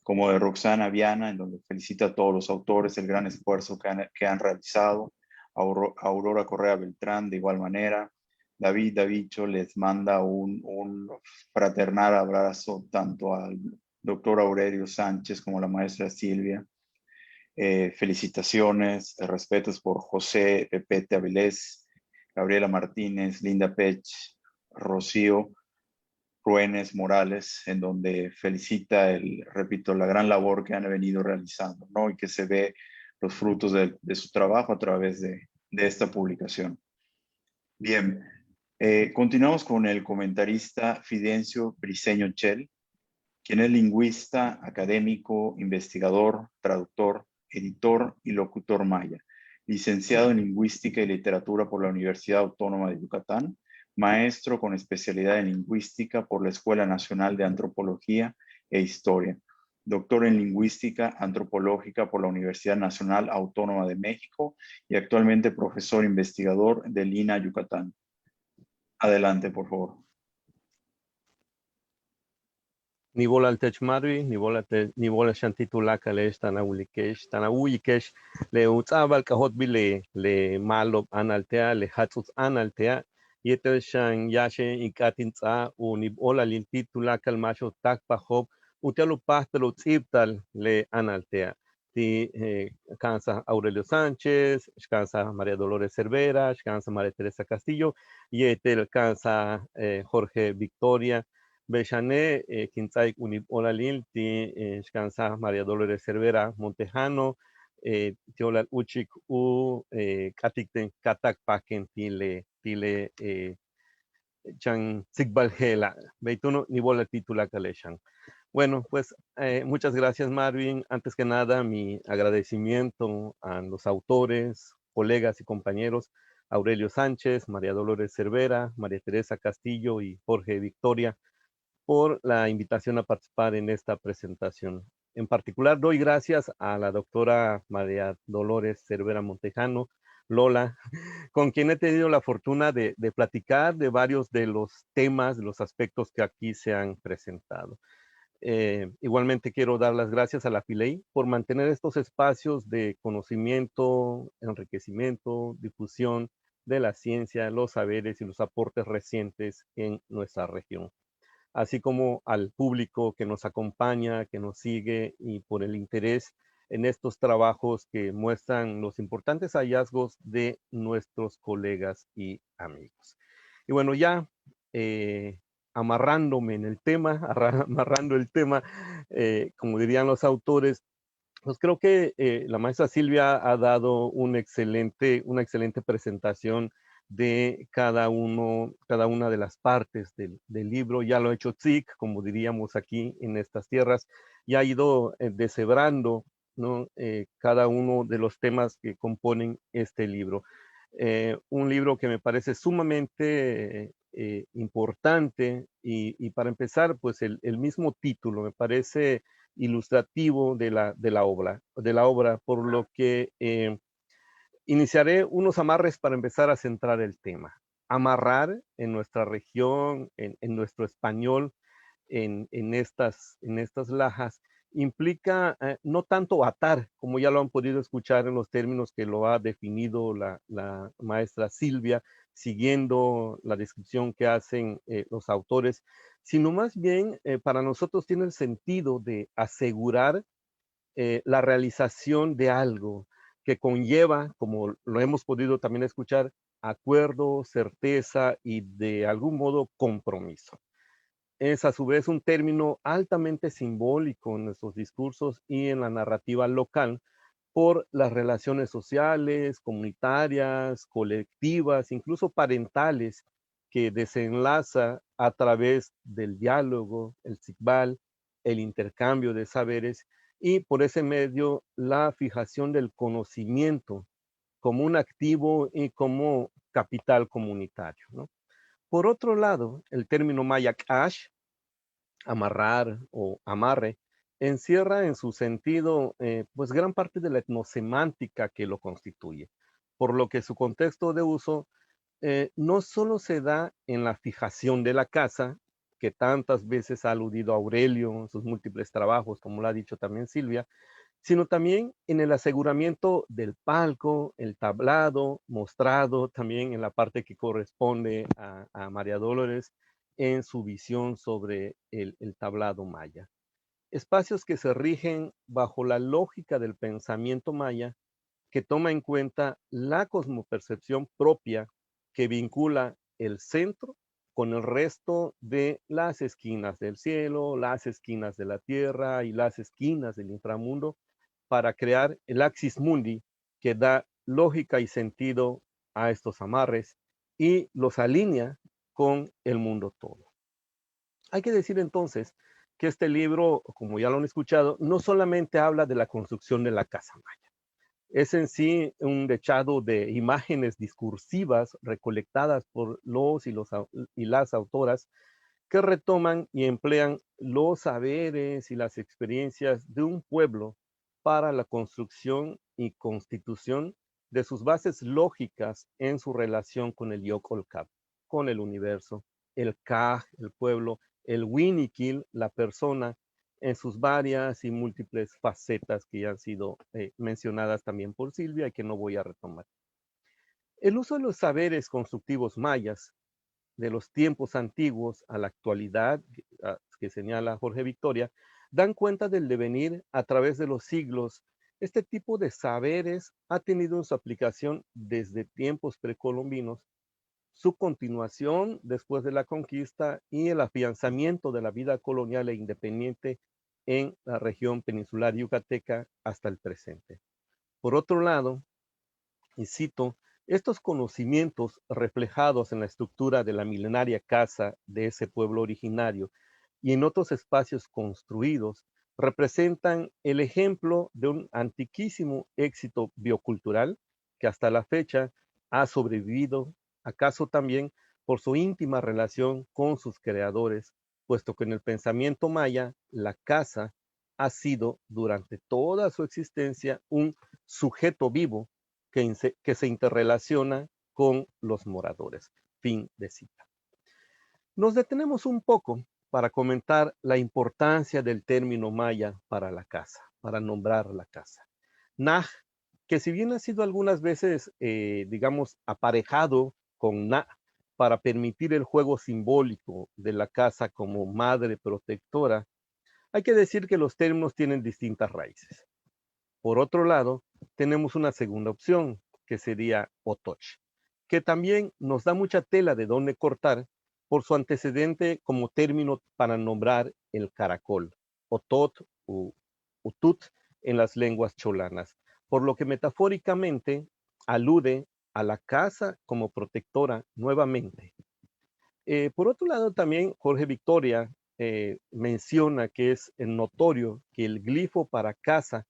como de Roxana Viana, en donde felicita a todos los autores el gran esfuerzo que han realizado. Aurora Correa Beltrán, de igual manera. David Davicho les manda un fraternal abrazo tanto al doctor Aurelio Sánchez como a la maestra Silvia. Felicitaciones, respetos por José Pepete Avilés, Gabriela Martínez, Linda Pech, Rocío Ruénes Morales, en donde felicita, repito, la gran labor que han venido realizando, ¿no? Y que se ve los frutos de su trabajo a través de esta publicación. Bien, continuamos con el comentarista Fidencio Briceño Chel, quien es lingüista, académico, investigador, traductor, editor y locutor maya, licenciado en Lingüística y Literatura por la Universidad Autónoma de Yucatán, maestro con especialidad en Lingüística por la Escuela Nacional de Antropología e Historia, doctor en Lingüística Antropológica por la Universidad Nacional Autónoma de México y actualmente profesor investigador del INA Yucatán. Adelante, por favor. Nivola altechmadri, nivola shantitulaka le tanawikesh, le utzabal kahot bile, le malob analtea, le hatzuz analtea, yetel shan yashe ikatintza, u nivola lintitulaka el macho takpahob, utelo pastelo tziptal le analtea. Ti cansa Aurelio Sánchez, cansa María Dolores Cervera, cansa María Teresa Castillo, yetel cansa Jorge Victoria, Bechané, Quintzay Unip Olalil, ti Shkansa María Dolores Cervera Montejano, Tiola Uchik U, Katikten Katak Paken, Tile, Chan Sigbalgela, Beituno, Nibola Titula Kaleshan. Bueno, pues muchas gracias, Marvin. Antes que nada, mi agradecimiento a los autores, colegas y compañeros, Aurelio Sánchez, María Dolores Cervera, María Teresa Castillo y Jorge Victoria, por la invitación a participar en esta presentación. En particular, doy gracias a la doctora María Dolores Cervera Montejano, Lola, con quien he tenido la fortuna de platicar de varios de los temas, de los aspectos que aquí se han presentado. Igualmente quiero dar las gracias a la FILEI por mantener estos espacios de conocimiento, enriquecimiento, difusión de la ciencia, los saberes y los aportes recientes en nuestra región, así como al público que nos acompaña, que nos sigue y por el interés en estos trabajos que muestran los importantes hallazgos de nuestros colegas y amigos. Y bueno, ya amarrándome en el tema, amarrando el tema, como dirían los autores, pues creo que la maestra Silvia ha dado una excelente presentación de cada una de las partes del libro. Ya lo ha hecho Tzik, como diríamos aquí en estas tierras, y ha ido deshebrando, ¿no? Cada uno de los temas que componen este libro. Un libro que me parece sumamente importante y para empezar, pues el mismo título me parece ilustrativo de la obra, por lo que iniciaré unos amarres para empezar a centrar el tema. Amarrar en nuestra región, en nuestro español, en estas lajas, implica no tanto atar, como ya lo han podido escuchar en los términos que lo ha definido la maestra Silvia, siguiendo la descripción que hacen los autores, sino más bien para nosotros tiene el sentido de asegurar la realización de algo que conlleva, como lo hemos podido también escuchar, acuerdo, certeza y de algún modo compromiso. Es a su vez un término altamente simbólico en nuestros discursos y en la narrativa local por las relaciones sociales, comunitarias, colectivas, incluso parentales, que desenlaza a través del diálogo, el sigval, el intercambio de saberes y por ese medio la fijación del conocimiento como un activo y como capital comunitario, ¿no? Por otro lado, el término maya ash, amarrar o amarre, encierra en su sentido pues gran parte de la etnosemántica que lo constituye, por lo que su contexto de uso no solo se da en la fijación de la casa, que tantas veces ha aludido Aurelio en sus múltiples trabajos, como lo ha dicho también Silvia, sino también en el aseguramiento del palco, el tablado, mostrado también en la parte que corresponde a María Dolores en su visión sobre el tablado maya. Espacios que se rigen bajo la lógica del pensamiento maya que toma en cuenta la cosmopercepción propia que vincula el centro con el resto de las esquinas del cielo, las esquinas de la tierra y las esquinas del inframundo, para crear el axis mundi que da lógica y sentido a estos amarres y los alinea con el mundo todo. Hay que decir entonces que este libro, como ya lo han escuchado, no solamente habla de la construcción de la casa maya, es en sí un dechado de imágenes discursivas recolectadas por los y las autoras que retoman y emplean los saberes y las experiencias de un pueblo para la construcción y constitución de sus bases lógicas en su relación con el Yocolcap, con el universo, el Kaj, el pueblo, el Winikil, la persona, en sus varias y múltiples facetas que ya han sido mencionadas también por Silvia y que no voy a retomar. El uso de los saberes constructivos mayas de los tiempos antiguos a la actualidad, que señala Jorge Victoria, dan cuenta del devenir a través de los siglos. Este tipo de saberes ha tenido su aplicación desde tiempos precolombinos, su continuación después de la conquista y el afianzamiento de la vida colonial e independiente en la región peninsular yucateca hasta el presente. Por otro lado, y cito, estos conocimientos reflejados en la estructura de la milenaria casa de ese pueblo originario y en otros espacios construidos representan el ejemplo de un antiquísimo éxito biocultural que hasta la fecha ha sobrevivido, acaso también por su íntima relación con sus creadores, puesto que en el pensamiento maya la casa ha sido durante toda su existencia un sujeto vivo que se interrelaciona con los moradores. Fin de cita. Nos detenemos un poco para comentar la importancia del término maya para la casa, para nombrar la casa. Naj, que si bien ha sido algunas veces, digamos, aparejado con na para permitir el juego simbólico de la casa como madre protectora, hay que decir que los términos tienen distintas raíces. Por otro lado, tenemos una segunda opción, que sería otoch, que también nos da mucha tela de dónde cortar por su antecedente como término para nombrar el caracol, otot u utut en las lenguas cholanas, por lo que metafóricamente alude a la casa como protectora nuevamente. Por otro lado, también Jorge Victoria menciona que es notorio que el glifo para casa,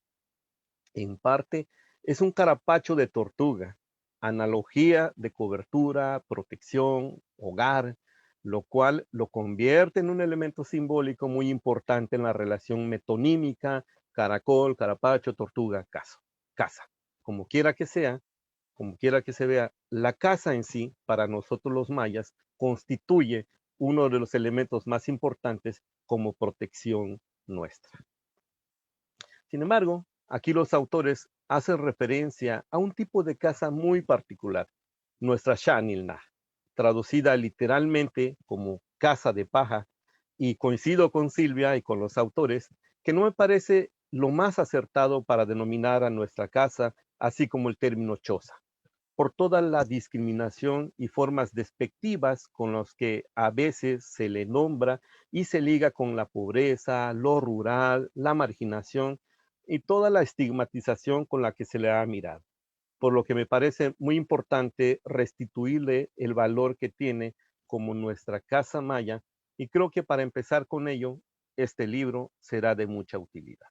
en parte, es un carapacho de tortuga, analogía de cobertura, protección, hogar, lo cual lo convierte en un elemento simbólico muy importante en la relación metonímica, caracol, carapacho, tortuga, casa. Como quiera que sea, como quiera que se vea, la casa en sí, para nosotros los mayas, constituye uno de los elementos más importantes como protección nuestra. Sin embargo, aquí los autores hacen referencia a un tipo de casa muy particular, nuestra Shanilna, traducida literalmente como casa de paja, y coincido con Silvia y con los autores que no me parece lo más acertado para denominar a nuestra casa, así como el término choza, por toda la discriminación y formas despectivas con las que a veces se le nombra y se liga con la pobreza, lo rural, la marginación y toda la estigmatización con la que se le ha mirado. Por lo que me parece muy importante restituirle el valor que tiene como nuestra casa maya, y creo que para empezar con ello, este libro será de mucha utilidad.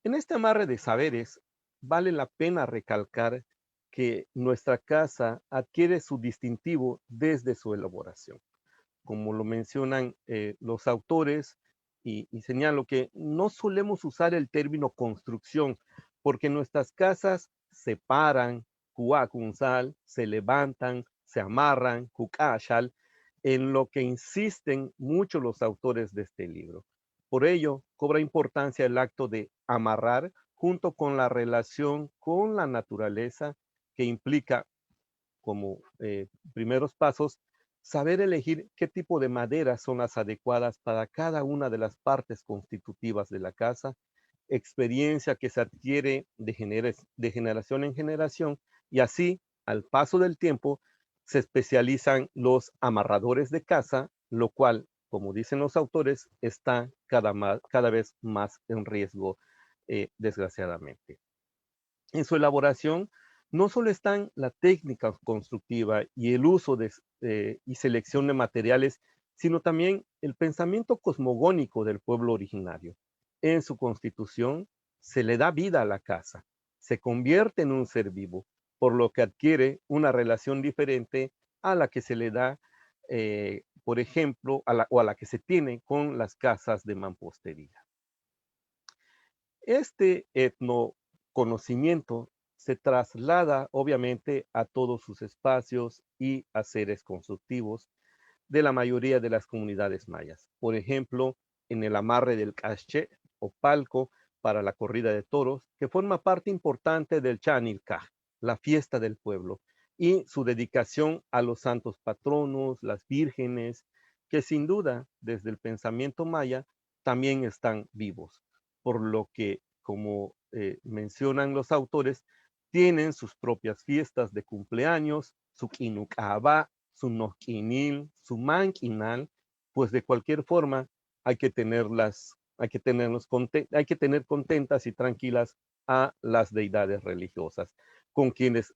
En este amarre de saberes, vale la pena recalcar que nuestra casa adquiere su distintivo desde su elaboración. Como lo mencionan los autores, y señalo que no solemos usar el término construcción, porque nuestras casas se paran, kuakunsal, se levantan, se amarran, kukashal, en lo que insisten mucho los autores de este libro. Por ello, cobra importancia el acto de amarrar junto con la relación con la naturaleza, que implica como primeros pasos saber elegir qué tipo de maderas son las adecuadas para cada una de las partes constitutivas de la casa, experiencia que se adquiere de generación en generación, y así, al paso del tiempo, se especializan los amarradores de casa, lo cual, como dicen los autores, está cada vez más en riesgo, desgraciadamente. En su elaboración, no solo están la técnica constructiva y el uso y selección de materiales, sino también el pensamiento cosmogónico del pueblo originario. En su constitución se le da vida a la casa, se convierte en un ser vivo, por lo que adquiere una relación diferente a la que se le da, por ejemplo, o a la que se tiene con las casas de mampostería. Este etnoconocimiento se traslada obviamente a todos sus espacios y a seres constructivos de la mayoría de las comunidades mayas. Por ejemplo, en el amarre del caché o palco para la corrida de toros, que forma parte importante del Chanilcaj, la fiesta del pueblo, y su dedicación a los santos patronos, las vírgenes, que sin duda desde el pensamiento maya también están vivos, por lo que, como mencionan los autores, tienen sus propias fiestas de cumpleaños, su Inucabá, su Noquinil, su Manquinal, pues de cualquier forma hay que tener contentas y tranquilas a las deidades religiosas, con quienes,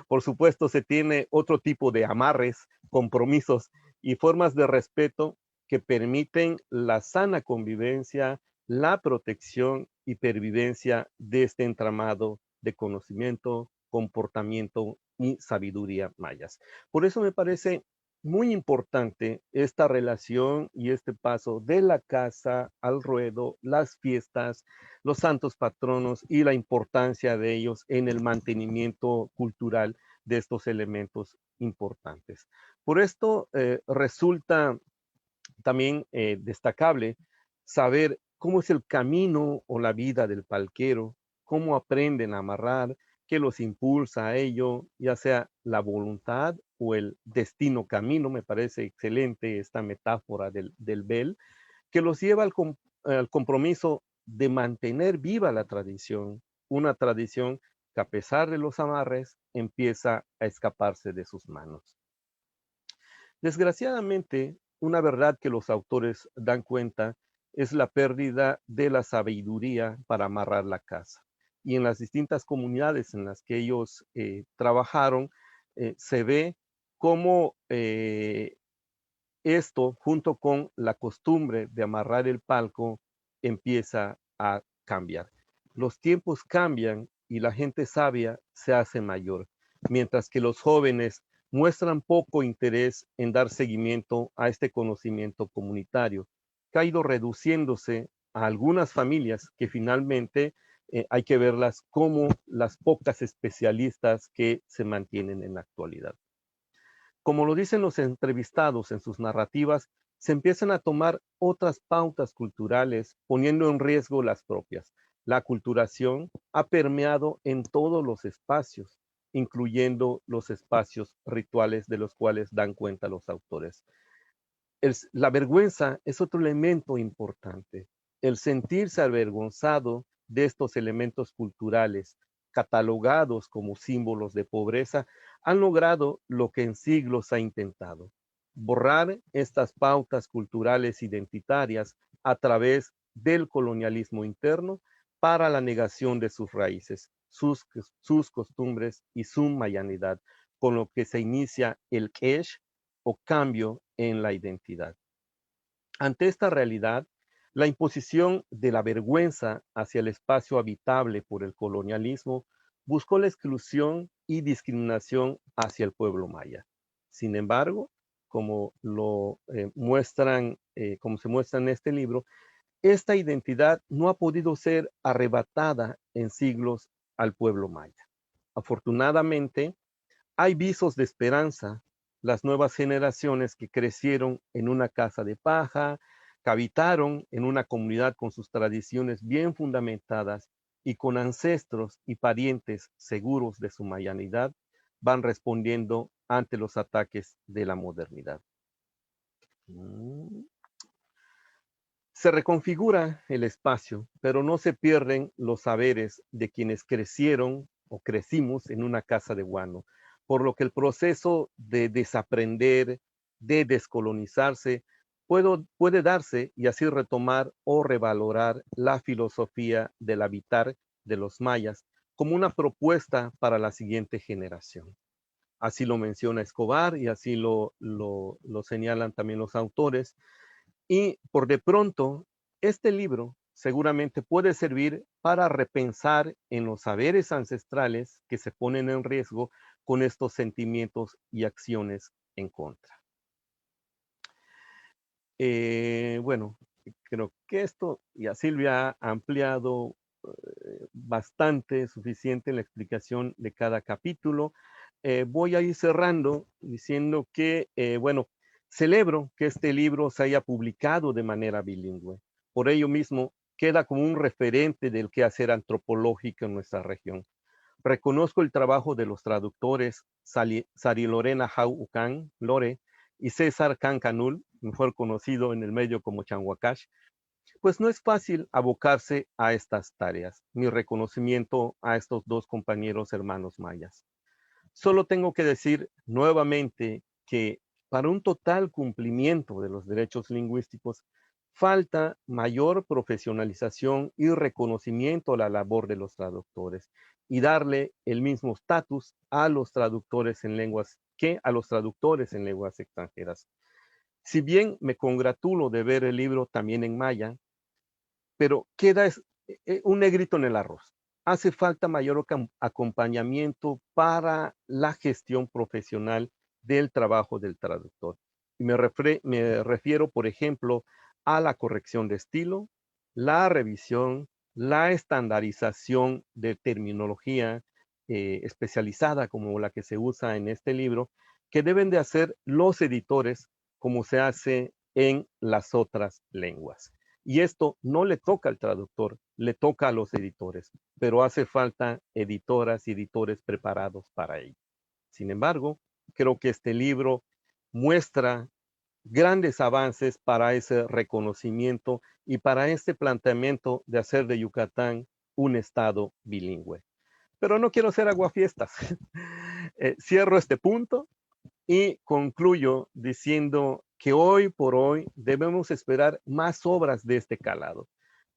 por supuesto, se tiene otro tipo de amarres, compromisos y formas de respeto que permiten la sana convivencia, la protección y pervivencia de este entramado de conocimiento, comportamiento y sabiduría mayas. Por eso me parece muy importante esta relación y este paso de la casa al ruedo, las fiestas, los santos patronos y la importancia de ellos en el mantenimiento cultural de estos elementos importantes. Por esto resulta también destacable saber cómo es el camino o la vida del palquero, cómo aprenden a amarrar, qué los impulsa a ello, ya sea la voluntad o el destino camino. Me parece excelente esta metáfora del bel, que los lleva al compromiso de mantener viva la tradición, una tradición que a pesar de los amarres empieza a escaparse de sus manos. Desgraciadamente, una verdad que los autores dan cuenta es la pérdida de la sabiduría para amarrar la casa. Y en las distintas comunidades en las que ellos trabajaron, se ve cómo esto, junto con la costumbre de amarrar el palco, empieza a cambiar. Los tiempos cambian y la gente sabia se hace mayor, mientras que los jóvenes muestran poco interés en dar seguimiento a este conocimiento comunitario, que ha ido reduciéndose a algunas familias que finalmente hay que verlas como las pocas especialistas que se mantienen en la actualidad. Como lo dicen los entrevistados en sus narrativas, se empiezan a tomar otras pautas culturales, poniendo en riesgo las propias. La aculturación ha permeado en todos los espacios, incluyendo los espacios rituales de los cuales dan cuenta los autores. La vergüenza es otro elemento importante. El sentirse avergonzado de estos elementos culturales, catalogados como símbolos de pobreza, han logrado lo que en siglos ha intentado: borrar estas pautas culturales identitarias a través del colonialismo interno para la negación de sus raíces, sus costumbres y su mayanidad, con lo que se inicia el kesh o cambio en la identidad. Ante esta realidad, la imposición de la vergüenza hacia el espacio habitable por el colonialismo buscó la exclusión y discriminación hacia el pueblo maya. Sin embargo, como como se muestra en este libro, esta identidad no ha podido ser arrebatada en siglos al pueblo maya. Afortunadamente, hay visos de esperanza. Las nuevas generaciones que crecieron en una casa de paja, que habitaron en una comunidad con sus tradiciones bien fundamentadas y con ancestros y parientes seguros de su mayanidad, van respondiendo ante los ataques de la modernidad. Se reconfigura el espacio, pero no se pierden los saberes de quienes crecieron o crecimos en una casa de guano, por lo que el proceso de desaprender, de descolonizarse, puede darse y así retomar o revalorar la filosofía del habitar de los mayas como una propuesta para la siguiente generación. Así lo menciona Escobar y así lo señalan también los autores. Y por de pronto, este libro seguramente puede servir para repensar en los saberes ancestrales que se ponen en riesgo con estos sentimientos y acciones en contra. Bueno, creo que esto ya Silvia ha ampliado bastante, suficiente la explicación de cada capítulo. Voy a ir cerrando diciendo que, bueno, celebro que este libro se haya publicado de manera bilingüe. Por ello mismo, queda como un referente del quehacer antropológico en nuestra región. Reconozco el trabajo de los traductores Sari Lorena Jau Ucan, Lore, y César Cancanul, mejor conocido en el medio como Chanhuacash, pues no es fácil abocarse a estas tareas. Mi reconocimiento a estos dos compañeros hermanos mayas. Solo tengo que decir nuevamente que para un total cumplimiento de los derechos lingüísticos falta mayor profesionalización y reconocimiento a la labor de los traductores y darle el mismo estatus a los traductores en lenguas que a los traductores en lenguas extranjeras. Si bien me congratulo de ver el libro también en maya, pero queda un negrito en el arroz. Hace falta mayor acompañamiento para la gestión profesional del trabajo del traductor. Y me refiero, por ejemplo, a la corrección de estilo, la revisión, la estandarización de terminología especializada como la que se usa en este libro, que deben de hacer los editores como se hace en las otras lenguas. Y esto no le toca al traductor, le toca a los editores, pero hace falta editoras y editores preparados para ello. Sin embargo, creo que este libro muestra grandes avances para ese reconocimiento y para este planteamiento de hacer de Yucatán un estado bilingüe. Pero no quiero ser aguafiestas. Cierro este punto y concluyo diciendo que hoy por hoy debemos esperar más obras de este calado.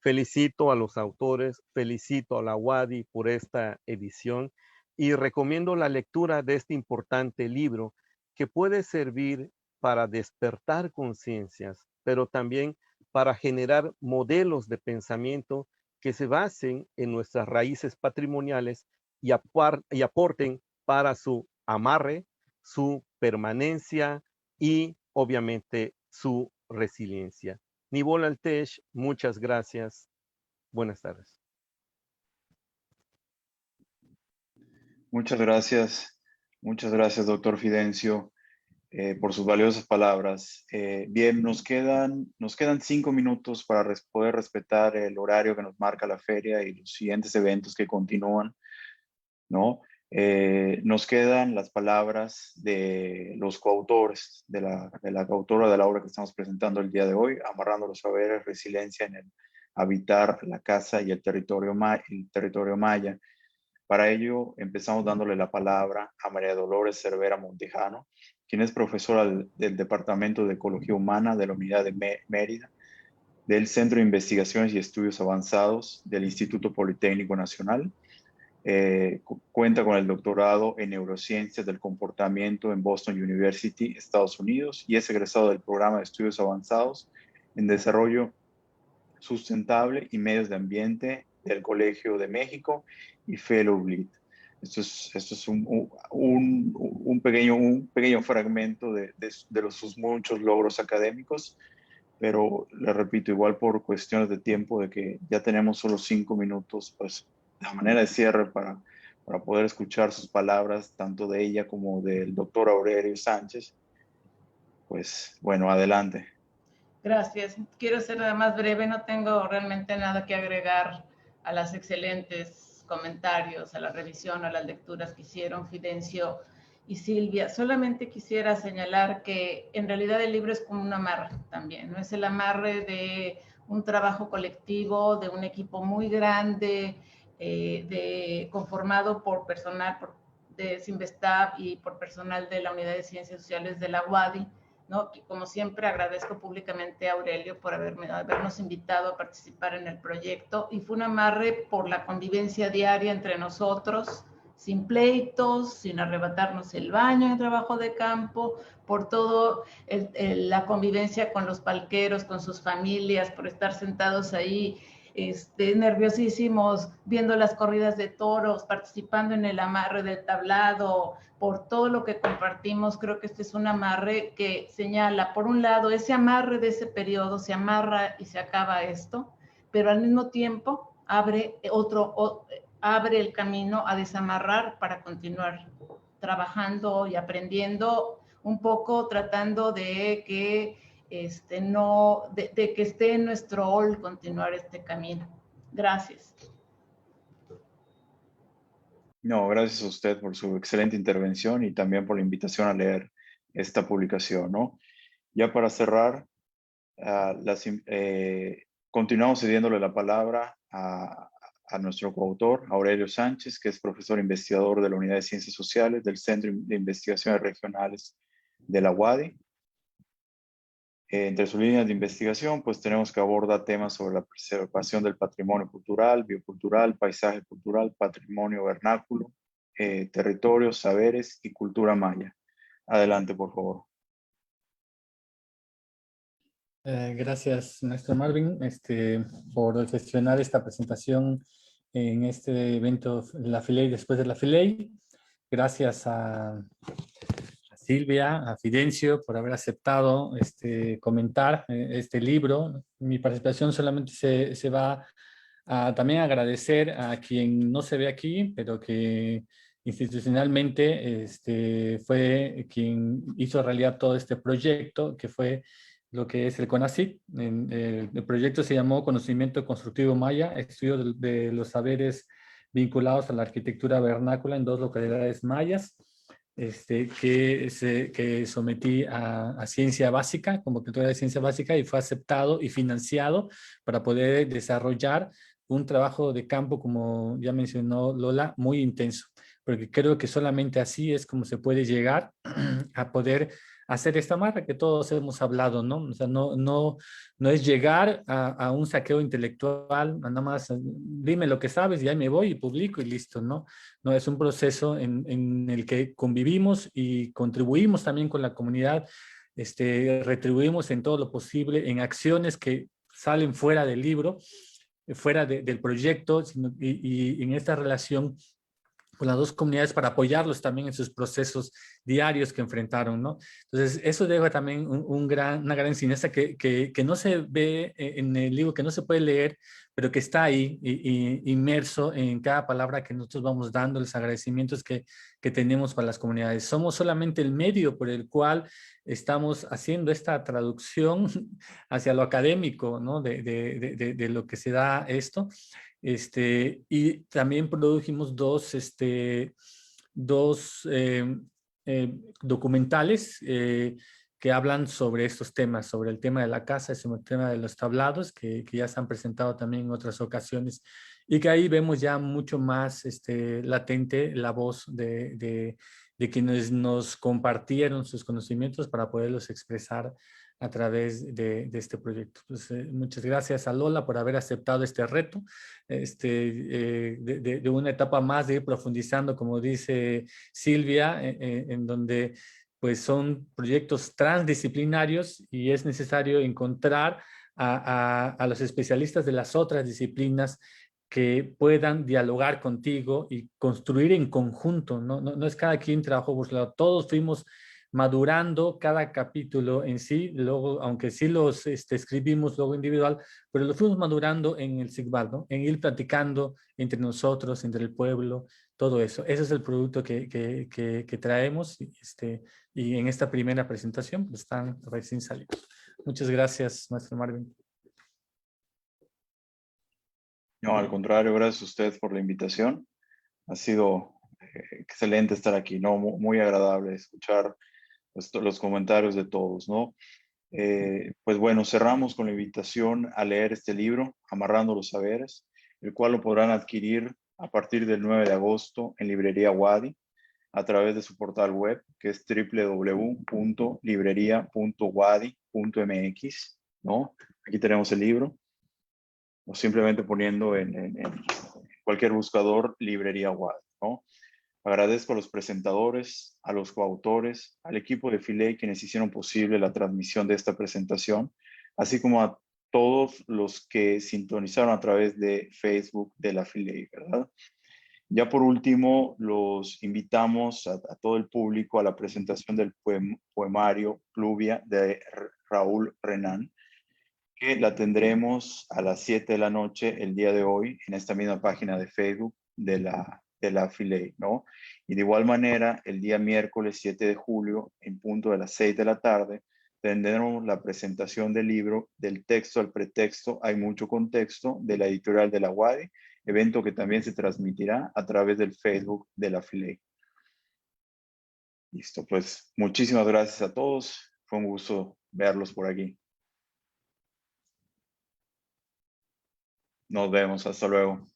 Felicito a los autores, felicito a la UADY por esta edición y recomiendo la lectura de este importante libro que puede servir para despertar conciencias, pero también para generar modelos de pensamiento que se basen en nuestras raíces patrimoniales y aporten para su amarre, su permanencia y obviamente su resiliencia. Nibol Altech, muchas gracias. Buenas tardes. Muchas gracias, doctor Fidencio, por sus valiosas palabras. Bien, nos quedan 5 minutos para poder respetar el horario que nos marca la feria y los siguientes eventos que continúan, ¿no? Nos quedan las palabras de los coautores, de la coautora de la obra que estamos presentando el día de hoy, Amarrando los Saberes, Resiliencia en el Habitar la Casa y el Territorio Maya. Para ello, empezamos dándole la palabra a María Dolores Cervera Montejano, quien es profesora del Departamento de Ecología Humana de la Unidad de Mérida, del Centro de Investigaciones y Estudios Avanzados del Instituto Politécnico Nacional. Cuenta con el doctorado en Neurociencias del Comportamiento en Boston University, Estados Unidos, y es egresado del Programa de Estudios Avanzados en Desarrollo Sustentable y Medios de Ambiente del Colegio de México y Fellow LEED. Esto es un pequeño fragmento de sus muchos logros académicos, pero le repito, igual por cuestiones de tiempo, de que ya tenemos solo 5 minutos, pues la manera de cierre para poder escuchar sus palabras, tanto de ella como del doctor Aurelio Sánchez. Pues bueno, adelante. Gracias. Quiero ser nada más breve, no tengo realmente nada que agregar a los excelentes comentarios, a la revisión, a las lecturas que hicieron Fidencio y Silvia. Solamente quisiera señalar que en realidad el libro es como un amarre también, ¿no? Es el amarre de un trabajo colectivo, de un equipo muy grande, conformado por personal de Sinvestab y por personal de la Unidad de Ciencias Sociales de la UADY, ¿no? Como siempre, agradezco públicamente a Aurelio por habernos invitado a participar en el proyecto, y fue un amarre por la convivencia diaria entre nosotros, sin pleitos, sin arrebatarnos el baño en trabajo de campo, por todo la convivencia con los palqueros, con sus familias, por estar sentados ahí nerviosísimos, viendo las corridas de toros, participando en el amarre del tablado, por todo lo que compartimos. Creo que este es un amarre que señala, por un lado, ese amarre de ese periodo, se amarra y se acaba esto, pero al mismo tiempo abre el camino a desamarrar para continuar trabajando y aprendiendo un poco, tratando de que de que esté en nuestro rol continuar este camino. Gracias. No, gracias a usted por su excelente intervención y también por la invitación a leer esta publicación, ¿no? Ya para cerrar, continuamos cediéndole la palabra a nuestro coautor, Aurelio Sánchez, que es profesor investigador de la Unidad de Ciencias Sociales del Centro de Investigaciones Regionales de la UADY. Entre sus líneas de investigación, pues tenemos que abordar temas sobre la preservación del patrimonio cultural, biocultural, paisaje cultural, patrimonio vernáculo, territorios, saberes y cultura maya. Adelante, por favor. Gracias, maestro Marvin, por gestionar esta presentación en este evento, la FILEI después de la FILEI. Gracias a Silvia, a Fidencio, por haber aceptado comentar este libro. Mi participación solamente se va a también agradecer a quien no se ve aquí, pero que institucionalmente fue quien hizo realidad todo este proyecto, que fue lo que es el CONACYT. El proyecto se llamó Conocimiento Constructivo Maya, estudio de los saberes vinculados a la arquitectura vernácula en 2 localidades mayas, que sometí a ciencia básica, convocatoria de ciencia básica, y fue aceptado y financiado para poder desarrollar un trabajo de campo, como ya mencionó Lola, muy intenso, porque creo que solamente así es como se puede llegar a poder hacer esta marca que todos hemos hablado, ¿no? O sea, no es llegar a un saqueo intelectual, nada más dime lo que sabes y ahí me voy y publico y listo, ¿no? No, es un proceso en el que convivimos y contribuimos también con la comunidad, retribuimos en todo lo posible en acciones que salen fuera del libro, fuera del proyecto, y en esta relación con las 2 comunidades para apoyarlos también en sus procesos diarios que enfrentaron, ¿no? Entonces, eso deja también una gran enseñanza que no se ve en el libro, que no se puede leer, pero que está ahí inmerso en cada palabra que nosotros vamos dando, los agradecimientos que tenemos para las comunidades. Somos solamente el medio por el cual estamos haciendo esta traducción hacia lo académico, ¿no? De lo que se da esto. Y también produjimos dos documentales que hablan sobre estos temas, sobre el tema de la casa, sobre el tema de los tablados, que ya se han presentado también en otras ocasiones, y que ahí vemos ya mucho más latente la voz de quienes nos compartieron sus conocimientos para poderlos expresar a través de este proyecto. Pues, muchas gracias a Lola por haber aceptado este reto, de una etapa más de ir profundizando, como dice Silvia, en donde pues son proyectos transdisciplinarios y es necesario encontrar a los especialistas de las otras disciplinas que puedan dialogar contigo y construir en conjunto, ¿no? No es cada quien trabajó por su lado, todos fuimos madurando cada capítulo en sí, luego, aunque sí los escribimos luego individual, pero lo fuimos madurando en el SIGVAL, ¿no? En ir platicando entre nosotros, entre el pueblo, todo eso. Ese es el producto que traemos, y en esta primera presentación pues, están recién salidos. Muchas gracias, maestro Marvin. No, al contrario, gracias a usted por la invitación. Ha sido excelente estar aquí, ¿no? Muy agradable escuchar los comentarios de todos, ¿no? Pues bueno, cerramos con la invitación a leer este libro, Amarrando los Saberes, el cual lo podrán adquirir a partir del 9 de agosto en Librería Wadi, a través de su portal web, que es www.libreria.wadi.mx, ¿no? Aquí tenemos el libro, o simplemente poniendo en cualquier buscador Librería Wadi, ¿no? Agradezco a los presentadores, a los coautores, al equipo de Filey quienes hicieron posible la transmisión de esta presentación, así como a todos los que sintonizaron a través de Facebook de la Filey, ¿verdad? Ya por último, los invitamos a todo el público a la presentación del poemario Pluvia de Raúl Renan, que la tendremos a las 7 de la noche el día de hoy en esta misma página de Facebook de la Filey, ¿no? Y de igual manera, el día miércoles 7 de julio, en punto de las 6 de la tarde, tendremos la presentación del libro Del texto al pretexto, hay mucho contexto, de la editorial de la Wadi, evento que también se transmitirá a través del Facebook de la Filey. Listo, pues muchísimas gracias a todos. Fue un gusto verlos por aquí. Nos vemos, hasta luego.